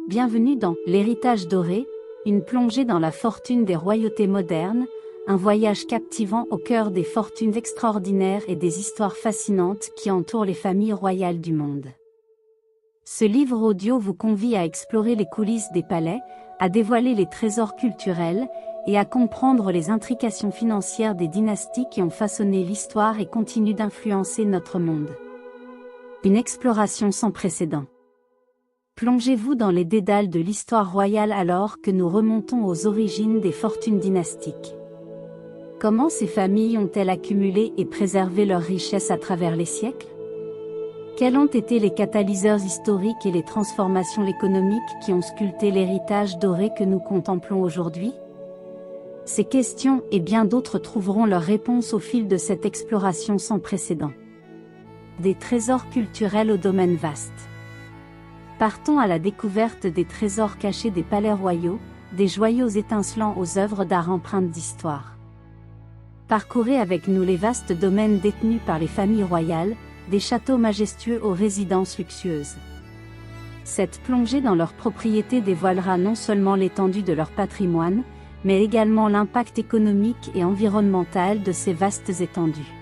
Bienvenue dans L'héritage doré, une plongée dans la fortune des royautés modernes, un voyage captivant au cœur des fortunes extraordinaires et des histoires fascinantes qui entourent les familles royales du monde. Ce livre audio vous convie à explorer les coulisses des palais, à dévoiler les trésors culturels, et à comprendre les intrications financières des dynasties qui ont façonné l'histoire et continuent d'influencer notre monde. Une exploration sans précédent. Plongez-vous dans les dédales de l'histoire royale alors que nous remontons aux origines des fortunes dynastiques. Comment ces familles ont-elles accumulé et préservé leurs richesses à travers les siècles? Quels ont été les catalyseurs historiques et les transformations économiques qui ont sculpté l'héritage doré que nous contemplons aujourd'hui? Ces questions et bien d'autres trouveront leur réponse au fil de cette exploration sans précédent. Des trésors culturels au domaine vaste. Partons à la découverte des trésors cachés des palais royaux, des joyaux étincelants aux œuvres d'art empreintes d'histoire. Parcourez avec nous les vastes domaines détenus par les familles royales, des châteaux majestueux aux résidences luxueuses. Cette plongée dans leurs propriétés dévoilera non seulement l'étendue de leur patrimoine, mais également l'impact économique et environnemental de ces vastes étendues.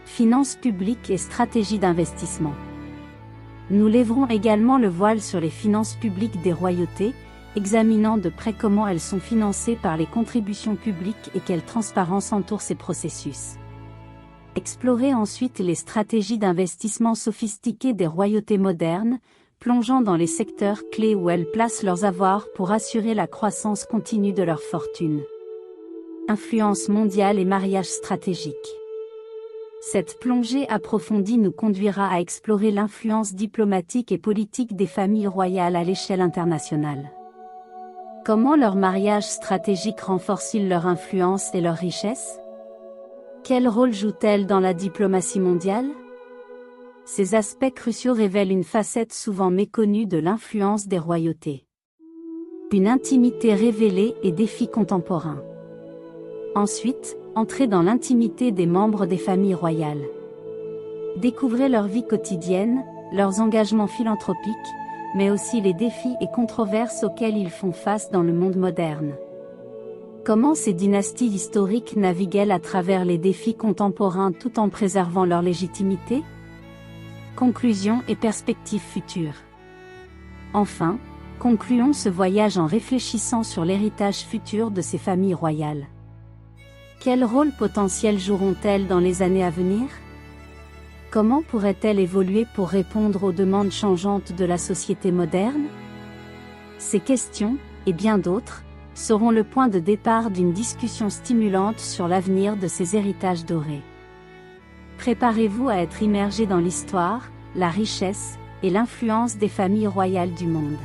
Finances publiques et stratégies d'investissement. Nous lèverons également le voile sur les finances publiques des royautés, examinant de près comment elles sont financées par les contributions publiques et quelle transparence entoure ces processus. Explorez ensuite les stratégies d'investissement sophistiquées des royautés modernes, plongeant dans les secteurs clés où elles placent leurs avoirs pour assurer la croissance continue de leur fortune. Influence mondiale et mariage stratégique. Cette plongée approfondie nous conduira à explorer l'influence diplomatique et politique des familles royales à l'échelle internationale. Comment leur mariage stratégique renforce-t-il leur influence et leur richesse? Quel rôle jouent-elles dans la diplomatie mondiale? Ces aspects cruciaux révèlent une facette souvent méconnue de l'influence des royautés. Une intimité révélée et défis contemporains. Ensuite, entrez dans l'intimité des membres des familles royales. Découvrez leur vie quotidienne, leurs engagements philanthropiques, mais aussi les défis et controverses auxquels ils font face dans le monde moderne. Comment ces dynasties historiques naviguent-elles à travers les défis contemporains tout en préservant leur légitimité? Conclusion et perspectives futures. Enfin, concluons ce voyage en réfléchissant sur l'héritage futur de ces familles royales. Quel rôle potentiel joueront-elles dans les années à venir? Comment pourraient-elles évoluer pour répondre aux demandes changeantes de la société moderne? Ces questions, et bien d'autres, seront le point de départ d'une discussion stimulante sur l'avenir de ces héritages dorés. Préparez-vous à être immergé dans l'histoire, la richesse, et l'influence des familles royales du monde.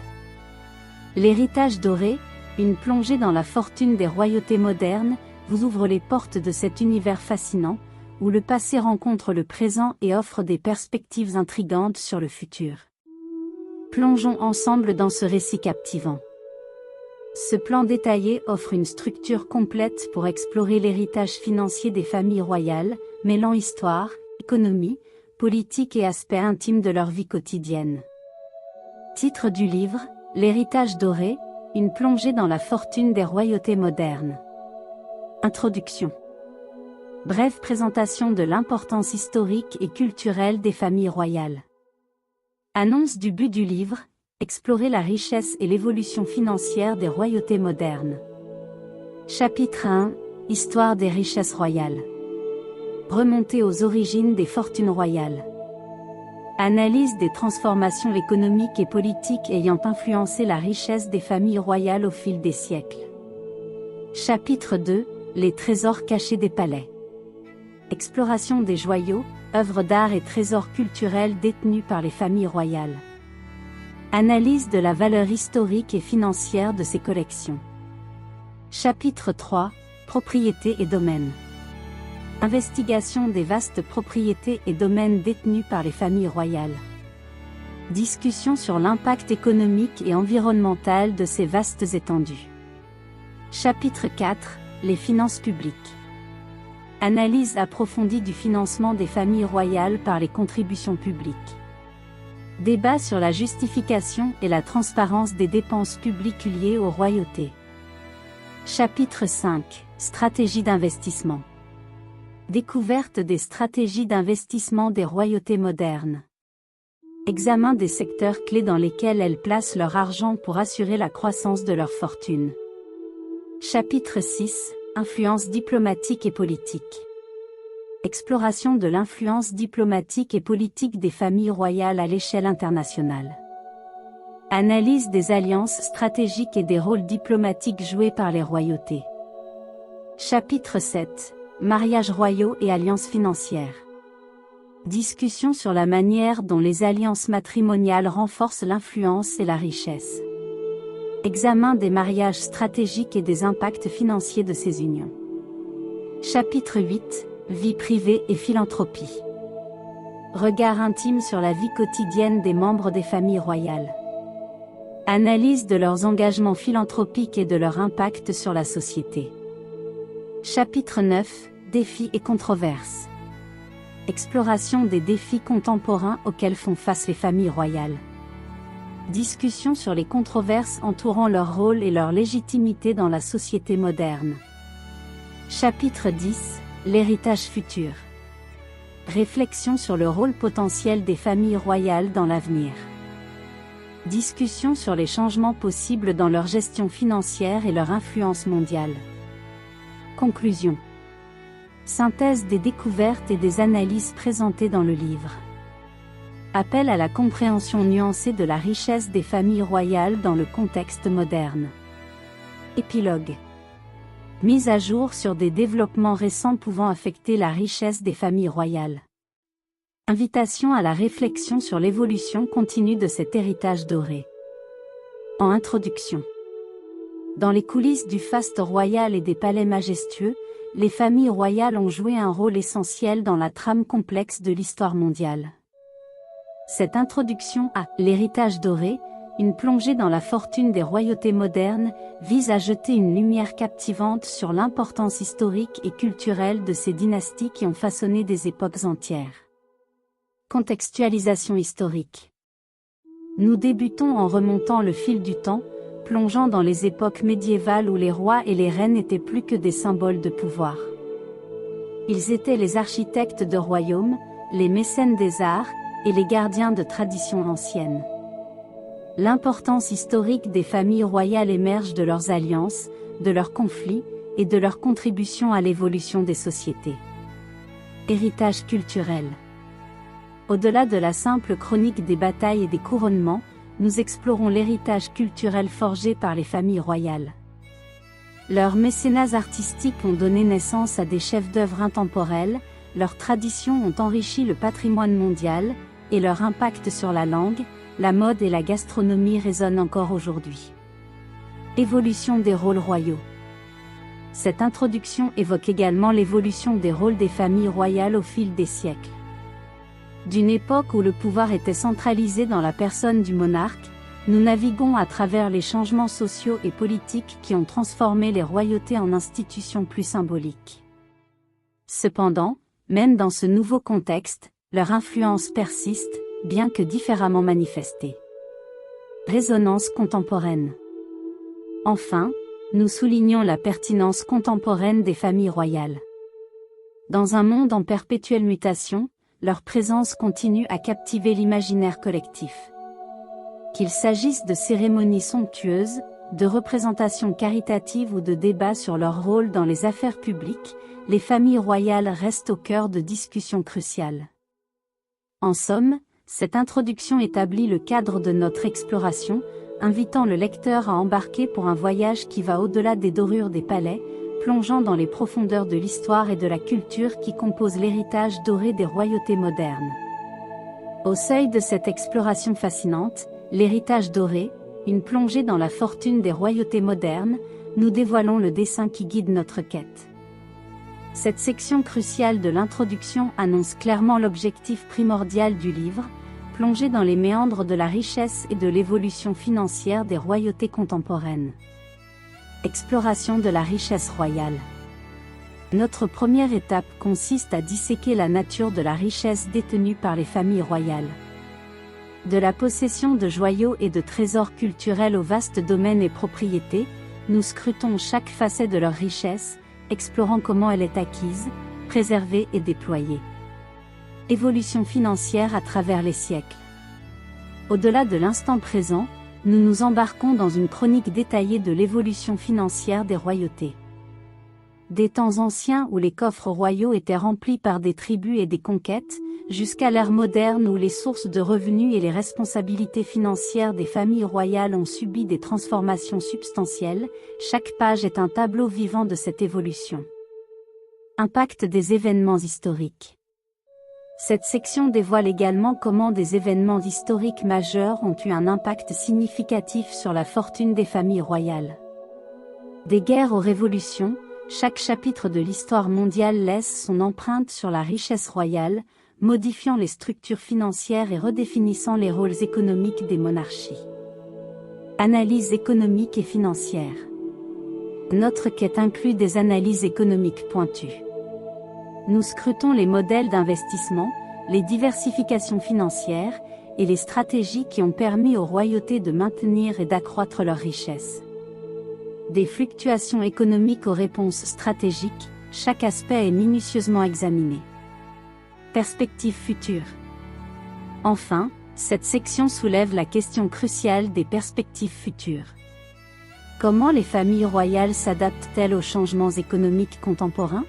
L'héritage doré, une plongée dans la fortune des royautés modernes, vous ouvre les portes de cet univers fascinant, où le passé rencontre le présent et offre des perspectives intrigantes sur le futur. Plongeons ensemble dans ce récit captivant. Ce plan détaillé offre une structure complète pour explorer l'héritage financier des familles royales, mêlant histoire, économie, politique et aspects intimes de leur vie quotidienne. Titre du livre, L'héritage doré, une plongée dans la fortune des royautés modernes. Introduction. Brève présentation de l'importance historique et culturelle des familles royales. Annonce du but du livre, explorer la richesse et l'évolution financière des royautés modernes. Chapitre 1, Histoire des richesses royales. Remontée aux origines des fortunes royales. Analyse des transformations économiques et politiques ayant influencé la richesse des familles royales au fil des siècles. Chapitre 2, Les trésors cachés des palais. Exploration des joyaux, œuvres d'art et trésors culturels détenus par les familles royales. Analyse de la valeur historique et financière de ces collections. Chapitre 3, Propriétés et domaines. Investigation des vastes propriétés et domaines détenus par les familles royales. Discussion sur l'impact économique et environnemental de ces vastes étendues. Chapitre 4, Les finances publiques. Analyse approfondie du financement des familles royales par les contributions publiques. Débat sur la justification et la transparence des dépenses publiques liées aux royautés. Chapitre 5. Stratégie d'investissement. Découverte des stratégies d'investissement des royautés modernes. Examen des secteurs clés dans lesquels elles placent leur argent pour assurer la croissance de leur fortune. Chapitre 6. Influence diplomatique et politique. Exploration de l'influence diplomatique et politique des familles royales à l'échelle internationale. Analyse des alliances stratégiques et des rôles diplomatiques joués par les royautés. Chapitre 7. Mariages royaux et alliances financières. Discussion sur la manière dont les alliances matrimoniales renforcent l'influence et la richesse. Examen des mariages stratégiques et des impacts financiers de ces unions. Chapitre 8. Vie privée et philanthropie. Regard intime sur la vie quotidienne des membres des familles royales. Analyse de leurs engagements philanthropiques et de leur impact sur la société. Chapitre 9. Défis et controverses. Exploration des défis contemporains auxquels font face les familles royales. Discussion sur les controverses entourant leur rôle et leur légitimité dans la société moderne. Chapitre 10. L'héritage futur. Réflexion sur le rôle potentiel des familles royales dans l'avenir. Discussion sur les changements possibles dans leur gestion financière et leur influence mondiale. Conclusion. Synthèse des découvertes et des analyses présentées dans le livre. Appel à la compréhension nuancée de la richesse des familles royales dans le contexte moderne. Épilogue. Mise à jour sur des développements récents pouvant affecter la richesse des familles royales. Invitation à la réflexion sur l'évolution continue de cet héritage doré. En introduction. Dans les coulisses du faste royal et des palais majestueux, les familles royales ont joué un rôle essentiel dans la trame complexe de l'histoire mondiale. Cette introduction à l'héritage doré, une plongée dans la fortune des royautés modernes, vise à jeter une lumière captivante sur l'importance historique et culturelle de ces dynasties qui ont façonné des époques entières. Contextualisation historique. Nous débutons en remontant le fil du temps, plongeant dans les époques médiévales où les rois et les reines n'étaient plus que des symboles de pouvoir. Ils étaient les architectes de royaumes, les mécènes des arts, et les gardiens de traditions anciennes. L'importance historique des familles royales émerge de leurs alliances, de leurs conflits, et de leur contribution à l'évolution des sociétés. Héritage culturel. Au-delà de la simple chronique des batailles et des couronnements, nous explorons l'héritage culturel forgé par les familles royales. Leurs mécénats artistiques ont donné naissance à des chefs-d'œuvre intemporels, leurs traditions ont enrichi le patrimoine mondial, et leur impact sur la langue, la mode et la gastronomie résonnent encore aujourd'hui. Évolution des rôles royaux. Cette introduction évoque également l'évolution des rôles des familles royales au fil des siècles. D'une époque où le pouvoir était centralisé dans la personne du monarque, nous naviguons à travers les changements sociaux et politiques qui ont transformé les royautés en institutions plus symboliques. Cependant, même dans ce nouveau contexte, leur influence persiste, bien que différemment manifestée. Résonance contemporaine. Enfin, nous soulignons la pertinence contemporaine des familles royales. Dans un monde en perpétuelle mutation, leur présence continue à captiver l'imaginaire collectif. Qu'il s'agisse de cérémonies somptueuses, de représentations caritatives ou de débats sur leur rôle dans les affaires publiques, les familles royales restent au cœur de discussions cruciales. En somme, cette introduction établit le cadre de notre exploration, invitant le lecteur à embarquer pour un voyage qui va au-delà des dorures des palais, plongeant dans les profondeurs de l'histoire et de la culture qui composent l'héritage doré des royautés modernes. Au seuil de cette exploration fascinante, l'héritage doré, une plongée dans la fortune des royautés modernes, nous dévoilons le dessein qui guide notre quête. Cette section cruciale de l'introduction annonce clairement l'objectif primordial du livre, plonger dans les méandres de la richesse et de l'évolution financière des royautés contemporaines. Exploration de la richesse royale. Notre première étape consiste à disséquer la nature de la richesse détenue par les familles royales. De la possession de joyaux et de trésors culturels aux vastes domaines et propriétés, nous scrutons chaque facette de leur richesse, explorant comment elle est acquise, préservée et déployée. Évolution financière à travers les siècles. Au-delà de l'instant présent, nous nous embarquons dans une chronique détaillée de l'évolution financière des royautés. Des temps anciens où les coffres royaux étaient remplis par des tribus et des conquêtes, jusqu'à l'ère moderne où les sources de revenus et les responsabilités financières des familles royales ont subi des transformations substantielles, chaque page est un tableau vivant de cette évolution. Impact des événements historiques. Cette section dévoile également comment des événements historiques majeurs ont eu un impact significatif sur la fortune des familles royales. Des guerres aux révolutions, chaque chapitre de l'histoire mondiale laisse son empreinte sur la richesse royale, modifiant les structures financières et redéfinissant les rôles économiques des monarchies. Analyse économique et financière. Notre quête inclut des analyses économiques pointues. Nous scrutons les modèles d'investissement, les diversifications financières, et les stratégies qui ont permis aux royautés de maintenir et d'accroître leur richesse. Des fluctuations économiques aux réponses stratégiques, chaque aspect est minutieusement examiné. Perspectives futures. Enfin, cette section soulève la question cruciale des perspectives futures. Comment les familles royales s'adaptent-elles aux changements économiques contemporains ?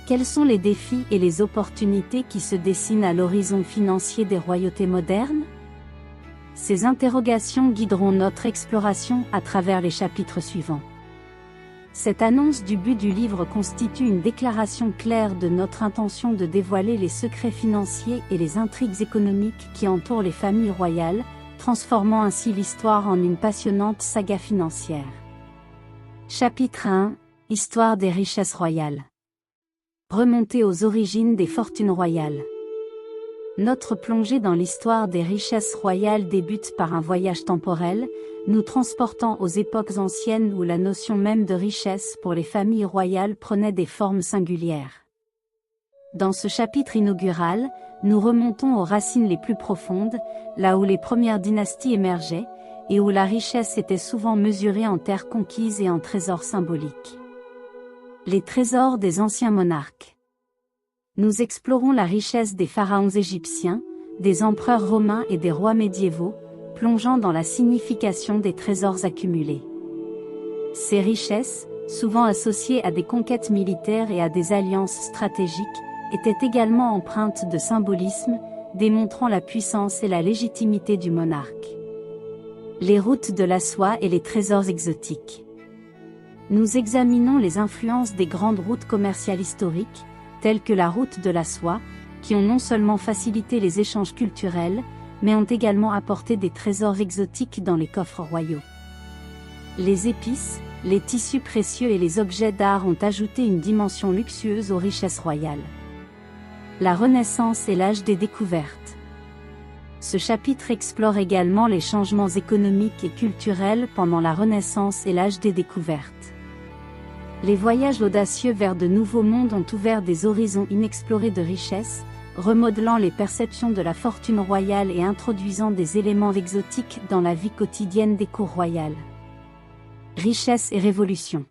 Quels sont les défis et les opportunités qui se dessinent à l'horizon financier des royautés modernes ? Ces interrogations guideront notre exploration à travers les chapitres suivants. Cette annonce du but du livre constitue une déclaration claire de notre intention de dévoiler les secrets financiers et les intrigues économiques qui entourent les familles royales, transformant ainsi l'histoire en une passionnante saga financière. Chapitre 1 – Histoire des richesses royales. Remonter aux origines des fortunes royales. Notre plongée dans l'histoire des richesses royales débute par un voyage temporel, nous transportant aux époques anciennes où la notion même de richesse pour les familles royales prenait des formes singulières. Dans ce chapitre inaugural, nous remontons aux racines les plus profondes, là où les premières dynasties émergeaient, et où la richesse était souvent mesurée en terres conquises et en trésors symboliques. Les trésors des anciens monarques. Nous explorons la richesse des pharaons égyptiens, des empereurs romains et des rois médiévaux, plongeant dans la signification des trésors accumulés. Ces richesses, souvent associées à des conquêtes militaires et à des alliances stratégiques, étaient également empreintes de symbolisme, démontrant la puissance et la légitimité du monarque. Les routes de la soie et les trésors exotiques. Nous examinons les influences des grandes routes commerciales historiques, telles que la route de la soie, qui ont non seulement facilité les échanges culturels, mais ont également apporté des trésors exotiques dans les coffres royaux. Les épices, les tissus précieux et les objets d'art ont ajouté une dimension luxueuse aux richesses royales. La Renaissance et l'âge des découvertes. Ce chapitre explore également les changements économiques et culturels pendant la Renaissance et l'âge des découvertes. Les voyages audacieux vers de nouveaux mondes ont ouvert des horizons inexplorés de richesse, remodelant les perceptions de la fortune royale et introduisant des éléments exotiques dans la vie quotidienne des cours royales. Richesse et révolution.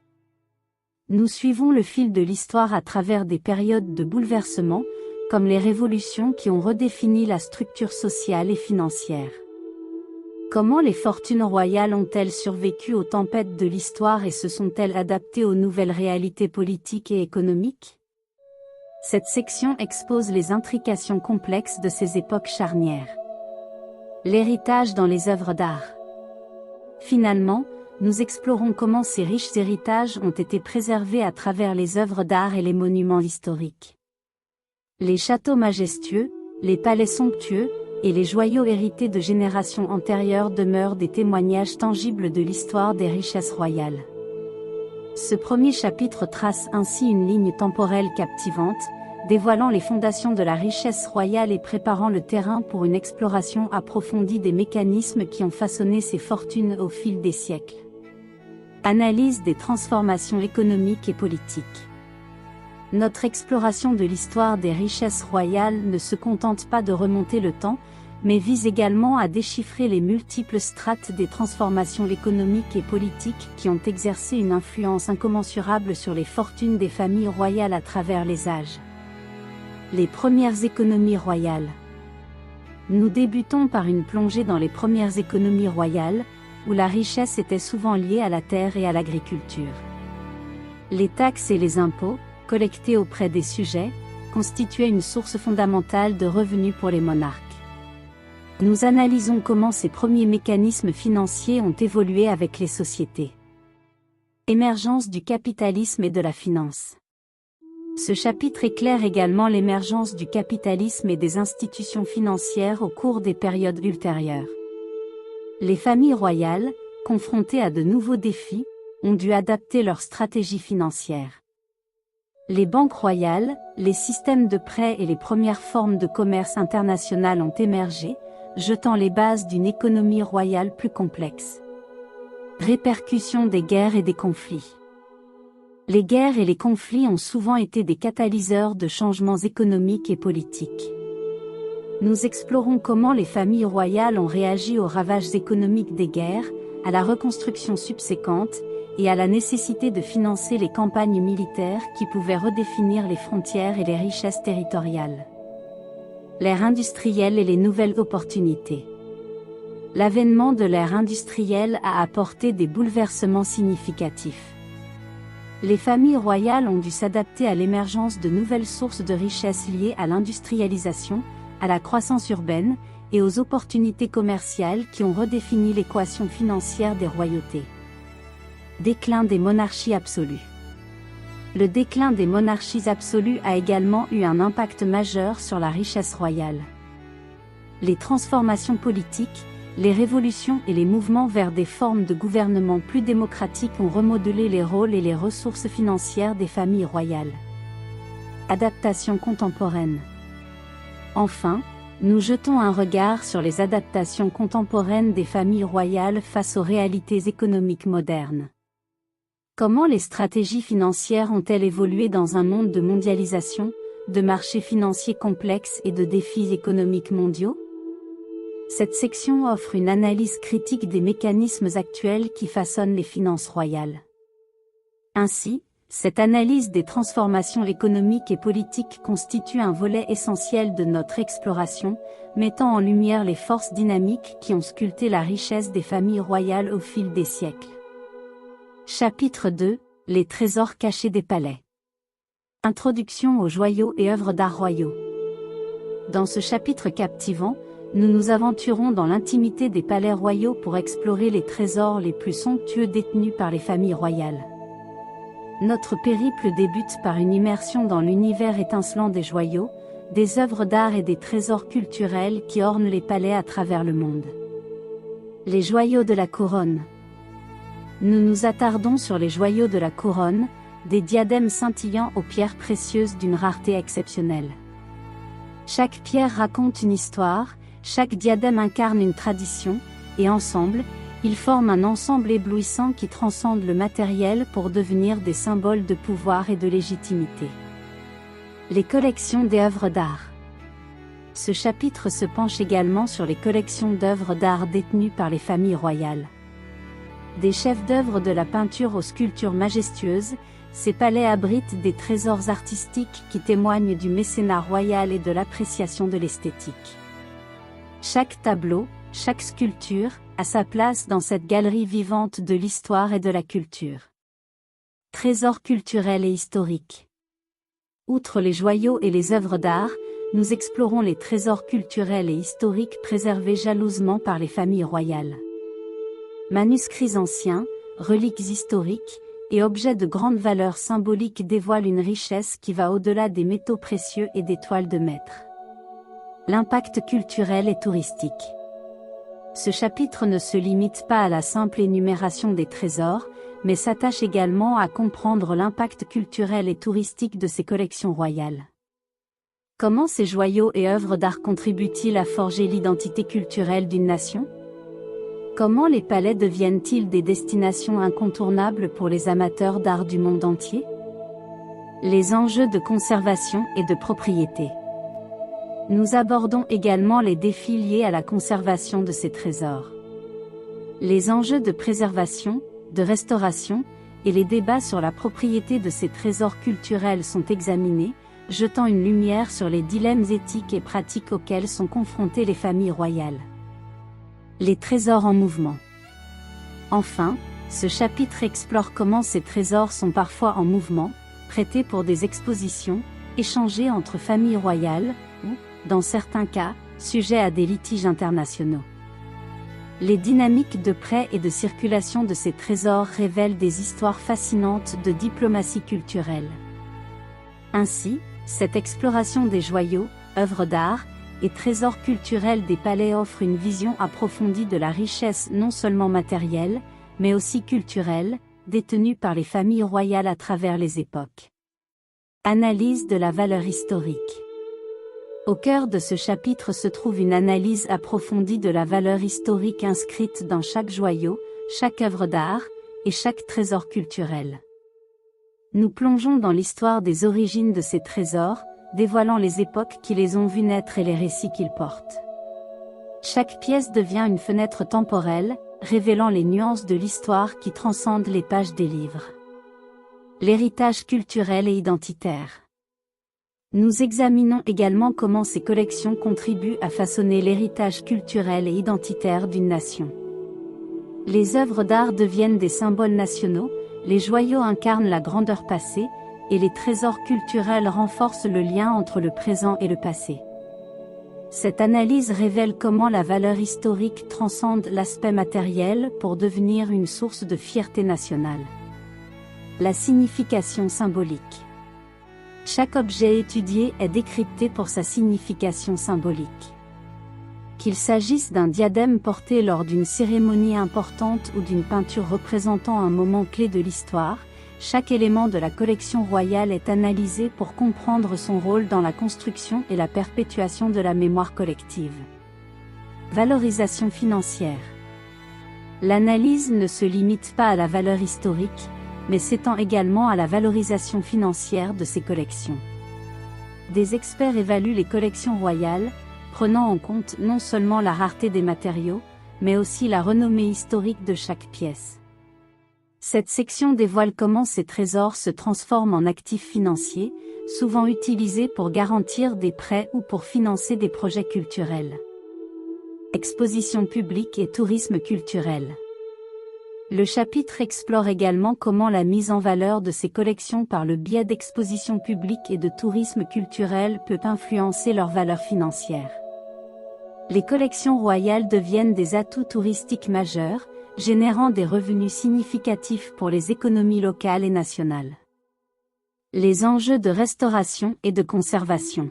Nous suivons le fil de l'histoire à travers des périodes de bouleversement, comme les révolutions qui ont redéfini la structure sociale et financière. Comment les fortunes royales ont-elles survécu aux tempêtes de l'histoire et se sont-elles adaptées aux nouvelles réalités politiques et économiques ? Cette section expose les intrications complexes de ces époques charnières. L'héritage dans les œuvres d'art. Finalement, nous explorons comment ces riches héritages ont été préservés à travers les œuvres d'art et les monuments historiques. Les châteaux majestueux, les palais somptueux, et les joyaux hérités de générations antérieures demeurent des témoignages tangibles de l'histoire des richesses royales. Ce premier chapitre trace ainsi une ligne temporelle captivante, dévoilant les fondations de la richesse royale et préparant le terrain pour une exploration approfondie des mécanismes qui ont façonné ces fortunes au fil des siècles. Analyse des transformations économiques et politiques. Notre exploration de l'histoire des richesses royales ne se contente pas de remonter le temps, mais vise également à déchiffrer les multiples strates des transformations économiques et politiques qui ont exercé une influence incommensurable sur les fortunes des familles royales à travers les âges. Les premières économies royales. Nous débutons par une plongée dans les premières économies royales, où la richesse était souvent liée à la terre et à l'agriculture. Les taxes et les impôts, collectés auprès des sujets, constituaient une source fondamentale de revenus pour les monarques. Nous analysons comment ces premiers mécanismes financiers ont évolué avec les sociétés. Émergence du capitalisme et de la finance. Ce chapitre éclaire également l'émergence du capitalisme et des institutions financières au cours des périodes ultérieures. Les familles royales, confrontées à de nouveaux défis, ont dû adapter leur stratégie financière. Les banques royales, les systèmes de prêt et les premières formes de commerce international ont émergé, jetant les bases d'une économie royale plus complexe. Répercussions des guerres et des conflits. Les guerres et les conflits ont souvent été des catalyseurs de changements économiques et politiques. Nous explorons comment les familles royales ont réagi aux ravages économiques des guerres, à la reconstruction subséquente, et à la nécessité de financer les campagnes militaires qui pouvaient redéfinir les frontières et les richesses territoriales. L'ère industrielle et les nouvelles opportunités. L'avènement de l'ère industrielle a apporté des bouleversements significatifs. Les familles royales ont dû s'adapter à l'émergence de nouvelles sources de richesses liées à l'industrialisation, à la croissance urbaine, et aux opportunités commerciales qui ont redéfini l'équation financière des royautés. Déclin des monarchies absolues. Le déclin des monarchies absolues a également eu un impact majeur sur la richesse royale. Les transformations politiques, les révolutions et les mouvements vers des formes de gouvernement plus démocratiques ont remodelé les rôles et les ressources financières des familles royales. Adaptation contemporaine. Enfin, nous jetons un regard sur les adaptations contemporaines des familles royales face aux réalités économiques modernes. Comment les stratégies financières ont-elles évolué dans un monde de mondialisation, de marchés financiers complexes et de défis économiques mondiaux? Cette section offre une analyse critique des mécanismes actuels qui façonnent les finances royales. Ainsi, cette analyse des transformations économiques et politiques constitue un volet essentiel de notre exploration, mettant en lumière les forces dynamiques qui ont sculpté la richesse des familles royales au fil des siècles. Chapitre 2 – Les trésors cachés des palais. Introduction aux joyaux et œuvres d'art royaux. Dans ce chapitre captivant, nous nous aventurons dans l'intimité des palais royaux pour explorer les trésors les plus somptueux détenus par les familles royales. Notre périple débute par une immersion dans l'univers étincelant des joyaux, des œuvres d'art et des trésors culturels qui ornent les palais à travers le monde. Les joyaux de la couronne. Nous nous attardons sur les joyaux de la couronne, des diadèmes scintillants aux pierres précieuses d'une rareté exceptionnelle. Chaque pierre raconte une histoire, chaque diadème incarne une tradition, et ensemble, ils forment un ensemble éblouissant qui transcende le matériel pour devenir des symboles de pouvoir et de légitimité. Les collections d'œuvres d'art. Ce chapitre se penche également sur les collections d'œuvres d'art détenues par les familles royales. Des chefs-d'œuvre de la peinture aux sculptures majestueuses, ces palais abritent des trésors artistiques qui témoignent du mécénat royal et de l'appréciation de l'esthétique. Chaque tableau, chaque sculpture, a sa place dans cette galerie vivante de l'histoire et de la culture. Trésors culturels et historiques. Outre les joyaux et les œuvres d'art, nous explorons les trésors culturels et historiques préservés jalousement par les familles royales. Manuscrits anciens, reliques historiques, et objets de grande valeur symbolique dévoilent une richesse qui va au-delà des métaux précieux et des toiles de maître. L'impact culturel et touristique. Ce chapitre ne se limite pas à la simple énumération des trésors, mais s'attache également à comprendre l'impact culturel et touristique de ces collections royales. Comment ces joyaux et œuvres d'art contribuent-ils à forger l'identité culturelle d'une nation ? Comment les palais deviennent-ils des destinations incontournables pour les amateurs d'art du monde entier? Les enjeux de conservation et de propriété. Nous abordons également les défis liés à la conservation de ces trésors. Les enjeux de préservation, de restauration, et les débats sur la propriété de ces trésors culturels sont examinés, jetant une lumière sur les dilemmes éthiques et pratiques auxquels sont confrontées les familles royales. Les trésors en mouvement. Enfin, ce chapitre explore comment ces trésors sont parfois en mouvement, prêtés pour des expositions, échangés entre familles royales, ou, dans certains cas, sujets à des litiges internationaux. Les dynamiques de prêt et de circulation de ces trésors révèlent des histoires fascinantes de diplomatie culturelle. Ainsi, cette exploration des joyaux, œuvres d'art, et trésors culturels des palais offre une vision approfondie de la richesse non seulement matérielle, mais aussi culturelle, détenue par les familles royales à travers les époques. Analyse de la valeur historique. Au cœur de ce chapitre se trouve une analyse approfondie de la valeur historique inscrite dans chaque joyau, chaque œuvre d'art, et chaque trésor culturel. Nous plongeons dans l'histoire des origines de ces trésors, dévoilant les époques qui les ont vus naître et les récits qu'ils portent. Chaque pièce devient une fenêtre temporelle, révélant les nuances de l'histoire qui transcendent les pages des livres. L'héritage culturel et identitaire. Nous examinons également comment ces collections contribuent à façonner l'héritage culturel et identitaire d'une nation. Les œuvres d'art deviennent des symboles nationaux, les joyaux incarnent la grandeur passée, et les trésors culturels renforcent le lien entre le présent et le passé. Cette analyse révèle comment la valeur historique transcende l'aspect matériel pour devenir une source de fierté nationale. La signification symbolique. Chaque objet étudié est décrypté pour sa signification symbolique. Qu'il s'agisse d'un diadème porté lors d'une cérémonie importante ou d'une peinture représentant un moment clé de l'histoire, chaque élément de la collection royale est analysé pour comprendre son rôle dans la construction et la perpétuation de la mémoire collective. Valorisation financière. L'analyse ne se limite pas à la valeur historique, mais s'étend également à la valorisation financière de ces collections. Des experts évaluent les collections royales, prenant en compte non seulement la rareté des matériaux, mais aussi la renommée historique de chaque pièce. Cette section dévoile comment ces trésors se transforment en actifs financiers, souvent utilisés pour garantir des prêts ou pour financer des projets culturels. Exposition publique et tourisme culturel. Le chapitre explore également comment la mise en valeur de ces collections par le biais d'expositions publiques et de tourisme culturel peut influencer leur valeur financière. Les collections royales deviennent des atouts touristiques majeurs, générant des revenus significatifs pour les économies locales et nationales. Les enjeux de restauration et de conservation.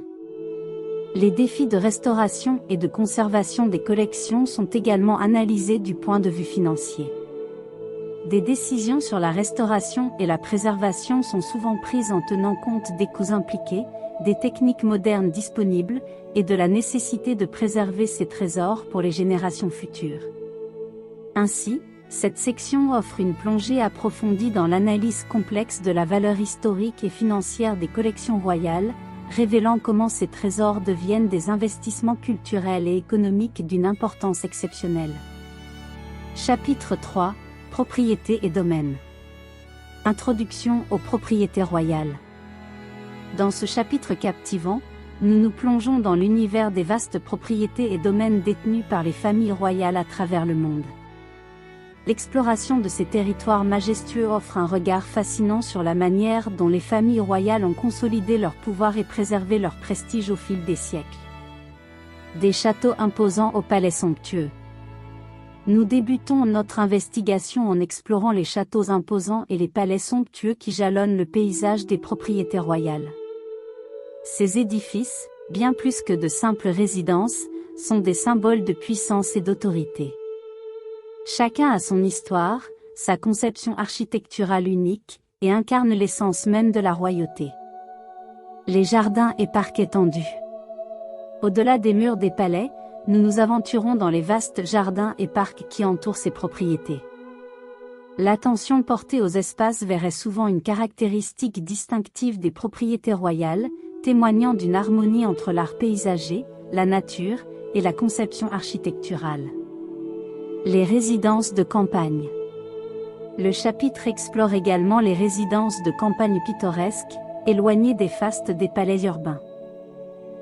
Les défis de restauration et de conservation des collections sont également analysés du point de vue financier. Des décisions sur la restauration et la préservation sont souvent prises en tenant compte des coûts impliqués, des techniques modernes disponibles, et de la nécessité de préserver ces trésors pour les générations futures. Ainsi, cette section offre une plongée approfondie dans l'analyse complexe de la valeur historique et financière des collections royales, révélant comment ces trésors deviennent des investissements culturels et économiques d'une importance exceptionnelle. Chapitre 3. Propriété et domaine. Introduction aux propriétés royales. Dans ce chapitre captivant, nous nous plongeons dans l'univers des vastes propriétés et domaines détenus par les familles royales à travers le monde. L'exploration de ces territoires majestueux offre un regard fascinant sur la manière dont les familles royales ont consolidé leur pouvoir et préservé leur prestige au fil des siècles. Des châteaux imposants aux palais somptueux. Nous débutons notre investigation en explorant les châteaux imposants et les palais somptueux qui jalonnent le paysage des propriétés royales. Ces édifices, bien plus que de simples résidences, sont des symboles de puissance et d'autorité. Chacun a son histoire, sa conception architecturale unique, et incarne l'essence même de la royauté. Les jardins et parcs étendus. Au-delà des murs des palais, nous nous aventurons dans les vastes jardins et parcs qui entourent ces propriétés. L'attention portée aux espaces verts est souvent une caractéristique distinctive des propriétés royales, témoignant d'une harmonie entre l'art paysager, la nature, et la conception architecturale. Les résidences de campagne. Le chapitre explore également les résidences de campagne pittoresques, éloignées des fastes des palais urbains.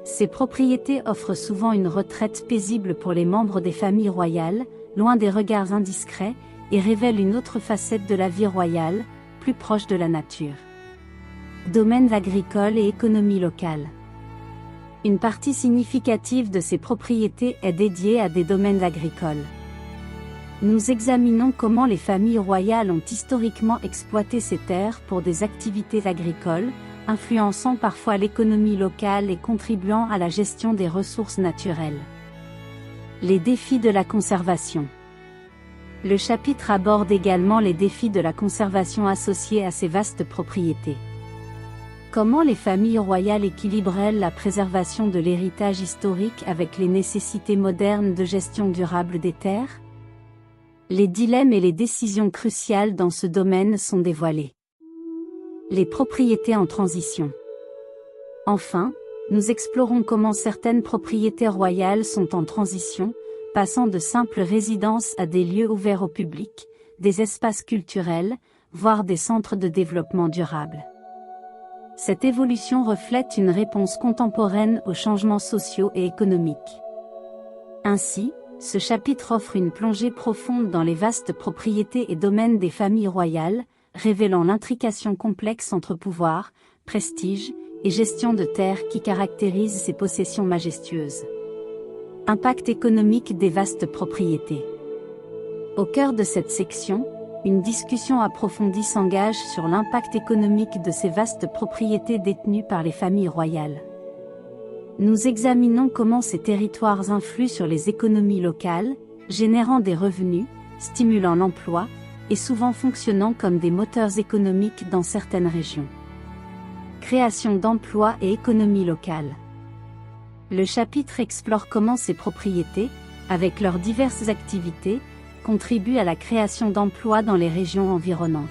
Ces propriétés offrent souvent une retraite paisible pour les membres des familles royales, loin des regards indiscrets, et révèlent une autre facette de la vie royale, plus proche de la nature. Domaines agricoles et économie locale. Une partie significative de ces propriétés est dédiée à des domaines agricoles. Nous examinons comment les familles royales ont historiquement exploité ces terres pour des activités agricoles, influençant parfois l'économie locale et contribuant à la gestion des ressources naturelles. Les défis de la conservation. Le chapitre aborde également les défis de la conservation associés à ces vastes propriétés. Comment les familles royales équilibrent-elles la préservation de l'héritage historique avec les nécessités modernes de gestion durable des terres? Les dilemmes et les décisions cruciales dans ce domaine sont dévoilés. Les propriétés en transition. Enfin, nous explorons comment certaines propriétés royales sont en transition, passant de simples résidences à des lieux ouverts au public, des espaces culturels, voire des centres de développement durable. Cette évolution reflète une réponse contemporaine aux changements sociaux et économiques. Ainsi, ce chapitre offre une plongée profonde dans les vastes propriétés et domaines des familles royales, révélant l'intrication complexe entre pouvoir, prestige et gestion de terres qui caractérise ces possessions majestueuses. Impact économique des vastes propriétés. Au cœur de cette section, une discussion approfondie s'engage sur l'impact économique de ces vastes propriétés détenues par les familles royales. Nous examinons comment ces territoires influent sur les économies locales, générant des revenus, stimulant l'emploi, et souvent fonctionnant comme des moteurs économiques dans certaines régions. Création d'emplois et économie locale. Le chapitre explore comment ces propriétés, avec leurs diverses activités, contribuent à la création d'emplois dans les régions environnantes.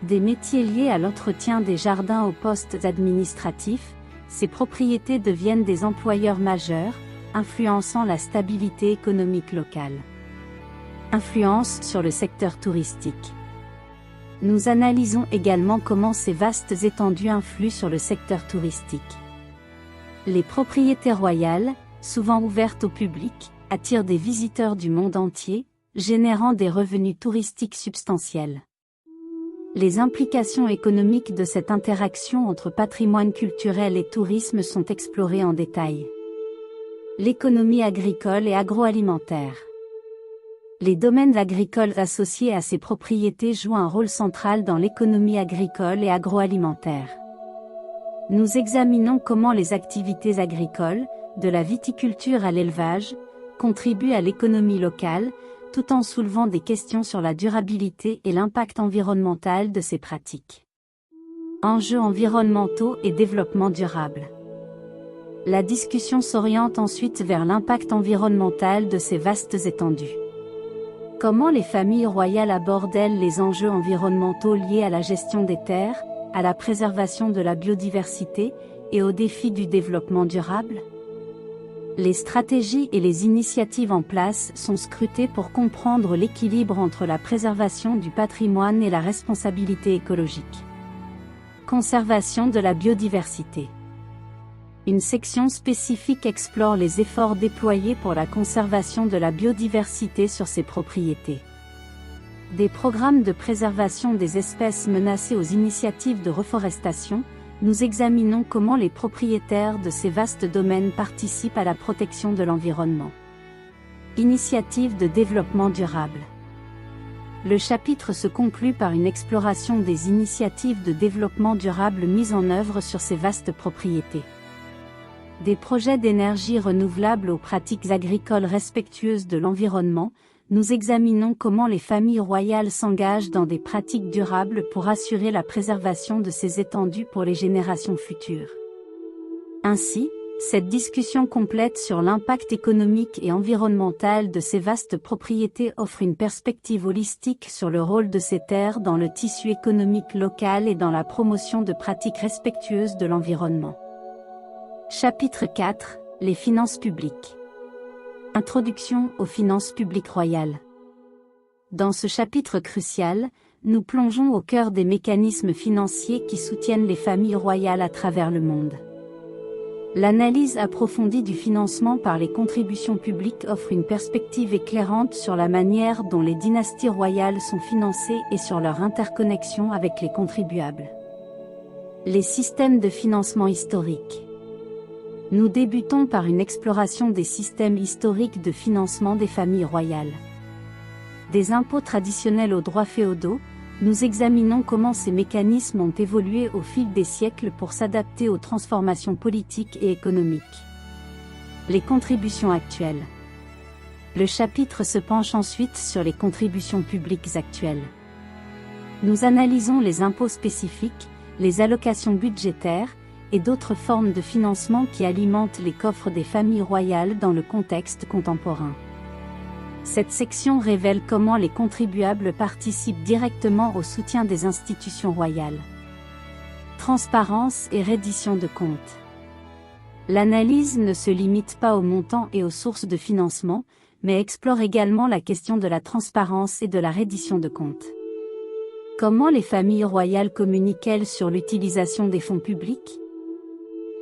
Des métiers liés à l'entretien des jardins aux postes administratifs, ces propriétés deviennent des employeurs majeurs, influençant la stabilité économique locale. Influence sur le secteur touristique. Nous analysons également comment ces vastes étendues influent sur le secteur touristique. Les propriétés royales, souvent ouvertes au public, attirent des visiteurs du monde entier, générant des revenus touristiques substantiels. Les implications économiques de cette interaction entre patrimoine culturel et tourisme sont explorées en détail. L'économie agricole et agroalimentaire. Les domaines agricoles associés à ces propriétés jouent un rôle central dans l'économie agricole et agroalimentaire. Nous examinons comment les activités agricoles, de la viticulture à l'élevage, contribuent à l'économie locale, tout en soulevant des questions sur la durabilité et l'impact environnemental de ces pratiques. Enjeux environnementaux et développement durable. La discussion s'oriente ensuite vers l'impact environnemental de ces vastes étendues. Comment les familles royales abordent-elles les enjeux environnementaux liés à la gestion des terres, à la préservation de la biodiversité et aux défis du développement durable? Les stratégies et les initiatives en place sont scrutées pour comprendre l'équilibre entre la préservation du patrimoine et la responsabilité écologique. Conservation de la biodiversité. Une section spécifique explore les efforts déployés pour la conservation de la biodiversité sur ces propriétés. Des programmes de préservation des espèces menacées aux initiatives de reforestation, nous examinons comment les propriétaires de ces vastes domaines participent à la protection de l'environnement. Initiatives de développement durable. Le chapitre se conclut par une exploration des initiatives de développement durable mises en œuvre sur ces vastes propriétés. Des projets d'énergie renouvelable aux pratiques agricoles respectueuses de l'environnement, nous examinons comment les familles royales s'engagent dans des pratiques durables pour assurer la préservation de ces étendues pour les générations futures. Ainsi, cette discussion complète sur l'impact économique et environnemental de ces vastes propriétés offre une perspective holistique sur le rôle de ces terres dans le tissu économique local et dans la promotion de pratiques respectueuses de l'environnement. Chapitre 4 – Les finances publiques. Introduction aux finances publiques royales. Dans ce chapitre crucial, nous plongeons au cœur des mécanismes financiers qui soutiennent les familles royales à travers le monde. L'analyse approfondie du financement par les contributions publiques offre une perspective éclairante sur la manière dont les dynasties royales sont financées et sur leur interconnexion avec les contribuables. Les systèmes de financement historiques. Nous débutons par une exploration des systèmes historiques de financement des familles royales. Des impôts traditionnels aux droits féodaux, nous examinons comment ces mécanismes ont évolué au fil des siècles pour s'adapter aux transformations politiques et économiques. Les contributions actuelles. Le chapitre se penche ensuite sur les contributions publiques actuelles. Nous analysons les impôts spécifiques, les allocations budgétaires, et d'autres formes de financement qui alimentent les coffres des familles royales dans le contexte contemporain. Cette section révèle comment les contribuables participent directement au soutien des institutions royales. Transparence et reddition de comptes. L'analyse ne se limite pas aux montants et aux sources de financement, mais explore également la question de la transparence et de la reddition de comptes. Comment les familles royales communiquent-elles sur l'utilisation des fonds publics ?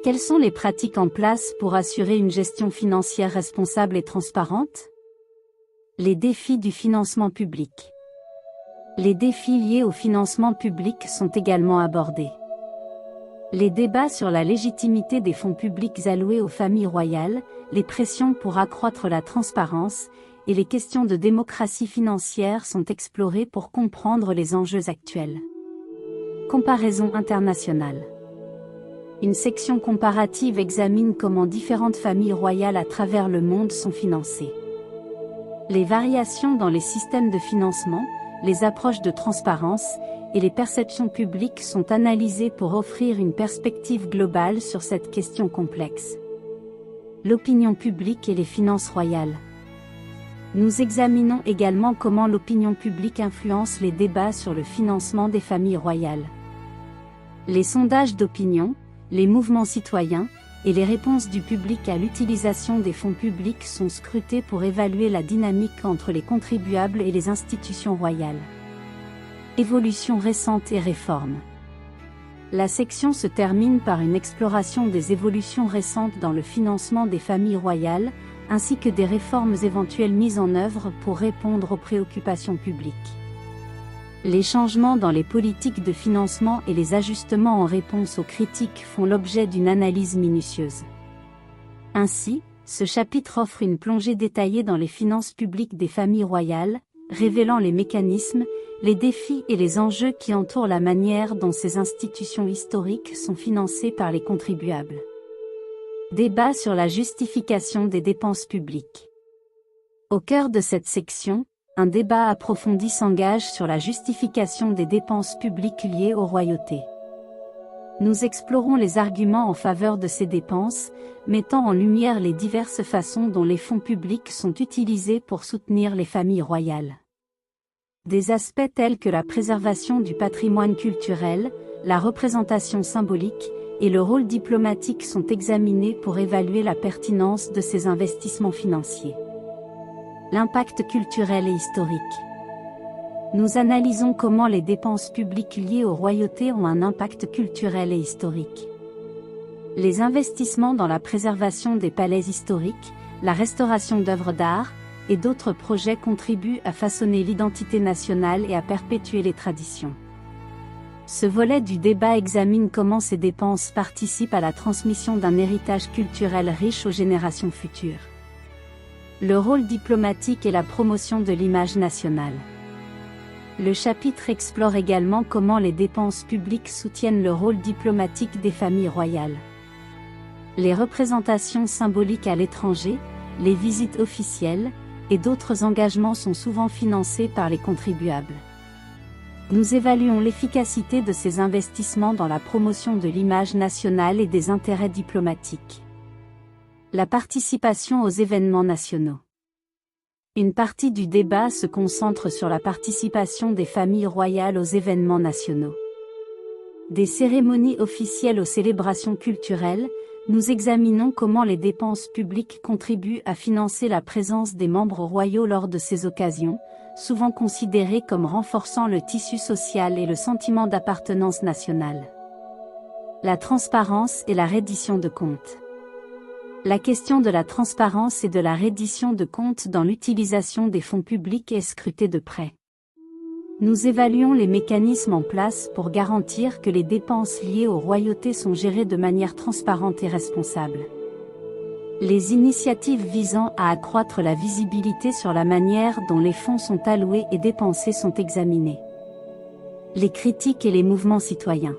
Quelles sont les pratiques en place pour assurer une gestion financière responsable et transparente ? Les défis du financement public. Les défis liés au financement public sont également abordés. Les débats sur la légitimité des fonds publics alloués aux familles royales, les pressions pour accroître la transparence, et les questions de démocratie financière sont explorées pour comprendre les enjeux actuels. Comparaison internationale. Une section comparative examine comment différentes familles royales à travers le monde sont financées. Les variations dans les systèmes de financement, les approches de transparence et les perceptions publiques sont analysées pour offrir une perspective globale sur cette question complexe. L'opinion publique et les finances royales. Nous examinons également comment l'opinion publique influence les débats sur le financement des familles royales. Les sondages d'opinion, les mouvements citoyens, et les réponses du public à l'utilisation des fonds publics sont scrutés pour évaluer la dynamique entre les contribuables et les institutions royales. Évolutions récentes et réformes. La section se termine par une exploration des évolutions récentes dans le financement des familles royales, ainsi que des réformes éventuelles mises en œuvre pour répondre aux préoccupations publiques. Les changements dans les politiques de financement et les ajustements en réponse aux critiques font l'objet d'une analyse minutieuse. Ainsi, ce chapitre offre une plongée détaillée dans les finances publiques des familles royales, révélant les mécanismes, les défis et les enjeux qui entourent la manière dont ces institutions historiques sont financées par les contribuables. Débat sur la justification des dépenses publiques. Au cœur de cette section, un débat approfondi s'engage sur la justification des dépenses publiques liées aux royautés. Nous explorons les arguments en faveur de ces dépenses, mettant en lumière les diverses façons dont les fonds publics sont utilisés pour soutenir les familles royales. Des aspects tels que la préservation du patrimoine culturel, la représentation symbolique, et le rôle diplomatique sont examinés pour évaluer la pertinence de ces investissements financiers. L'impact culturel et historique. Nous analysons comment les dépenses publiques liées aux royautés ont un impact culturel et historique. Les investissements dans la préservation des palais historiques, la restauration d'œuvres d'art, et d'autres projets contribuent à façonner l'identité nationale et à perpétuer les traditions. Ce volet du débat examine comment ces dépenses participent à la transmission d'un héritage culturel riche aux générations futures. Le rôle diplomatique et la promotion de l'image nationale. Le chapitre explore également comment les dépenses publiques soutiennent le rôle diplomatique des familles royales. Les représentations symboliques à l'étranger, les visites officielles, et d'autres engagements sont souvent financés par les contribuables. Nous évaluons l'efficacité de ces investissements dans la promotion de l'image nationale et des intérêts diplomatiques. La participation aux événements nationaux. Une partie du débat se concentre sur la participation des familles royales aux événements nationaux. Des cérémonies officielles aux célébrations culturelles, nous examinons comment les dépenses publiques contribuent à financer la présence des membres royaux lors de ces occasions, souvent considérées comme renforçant le tissu social et le sentiment d'appartenance nationale. La transparence et la reddition de comptes. La question de la transparence et de la reddition de comptes dans l'utilisation des fonds publics est scrutée de près. Nous évaluons les mécanismes en place pour garantir que les dépenses liées aux royautés sont gérées de manière transparente et responsable. Les initiatives visant à accroître la visibilité sur la manière dont les fonds sont alloués et dépensés sont examinées. Les critiques et les mouvements citoyens.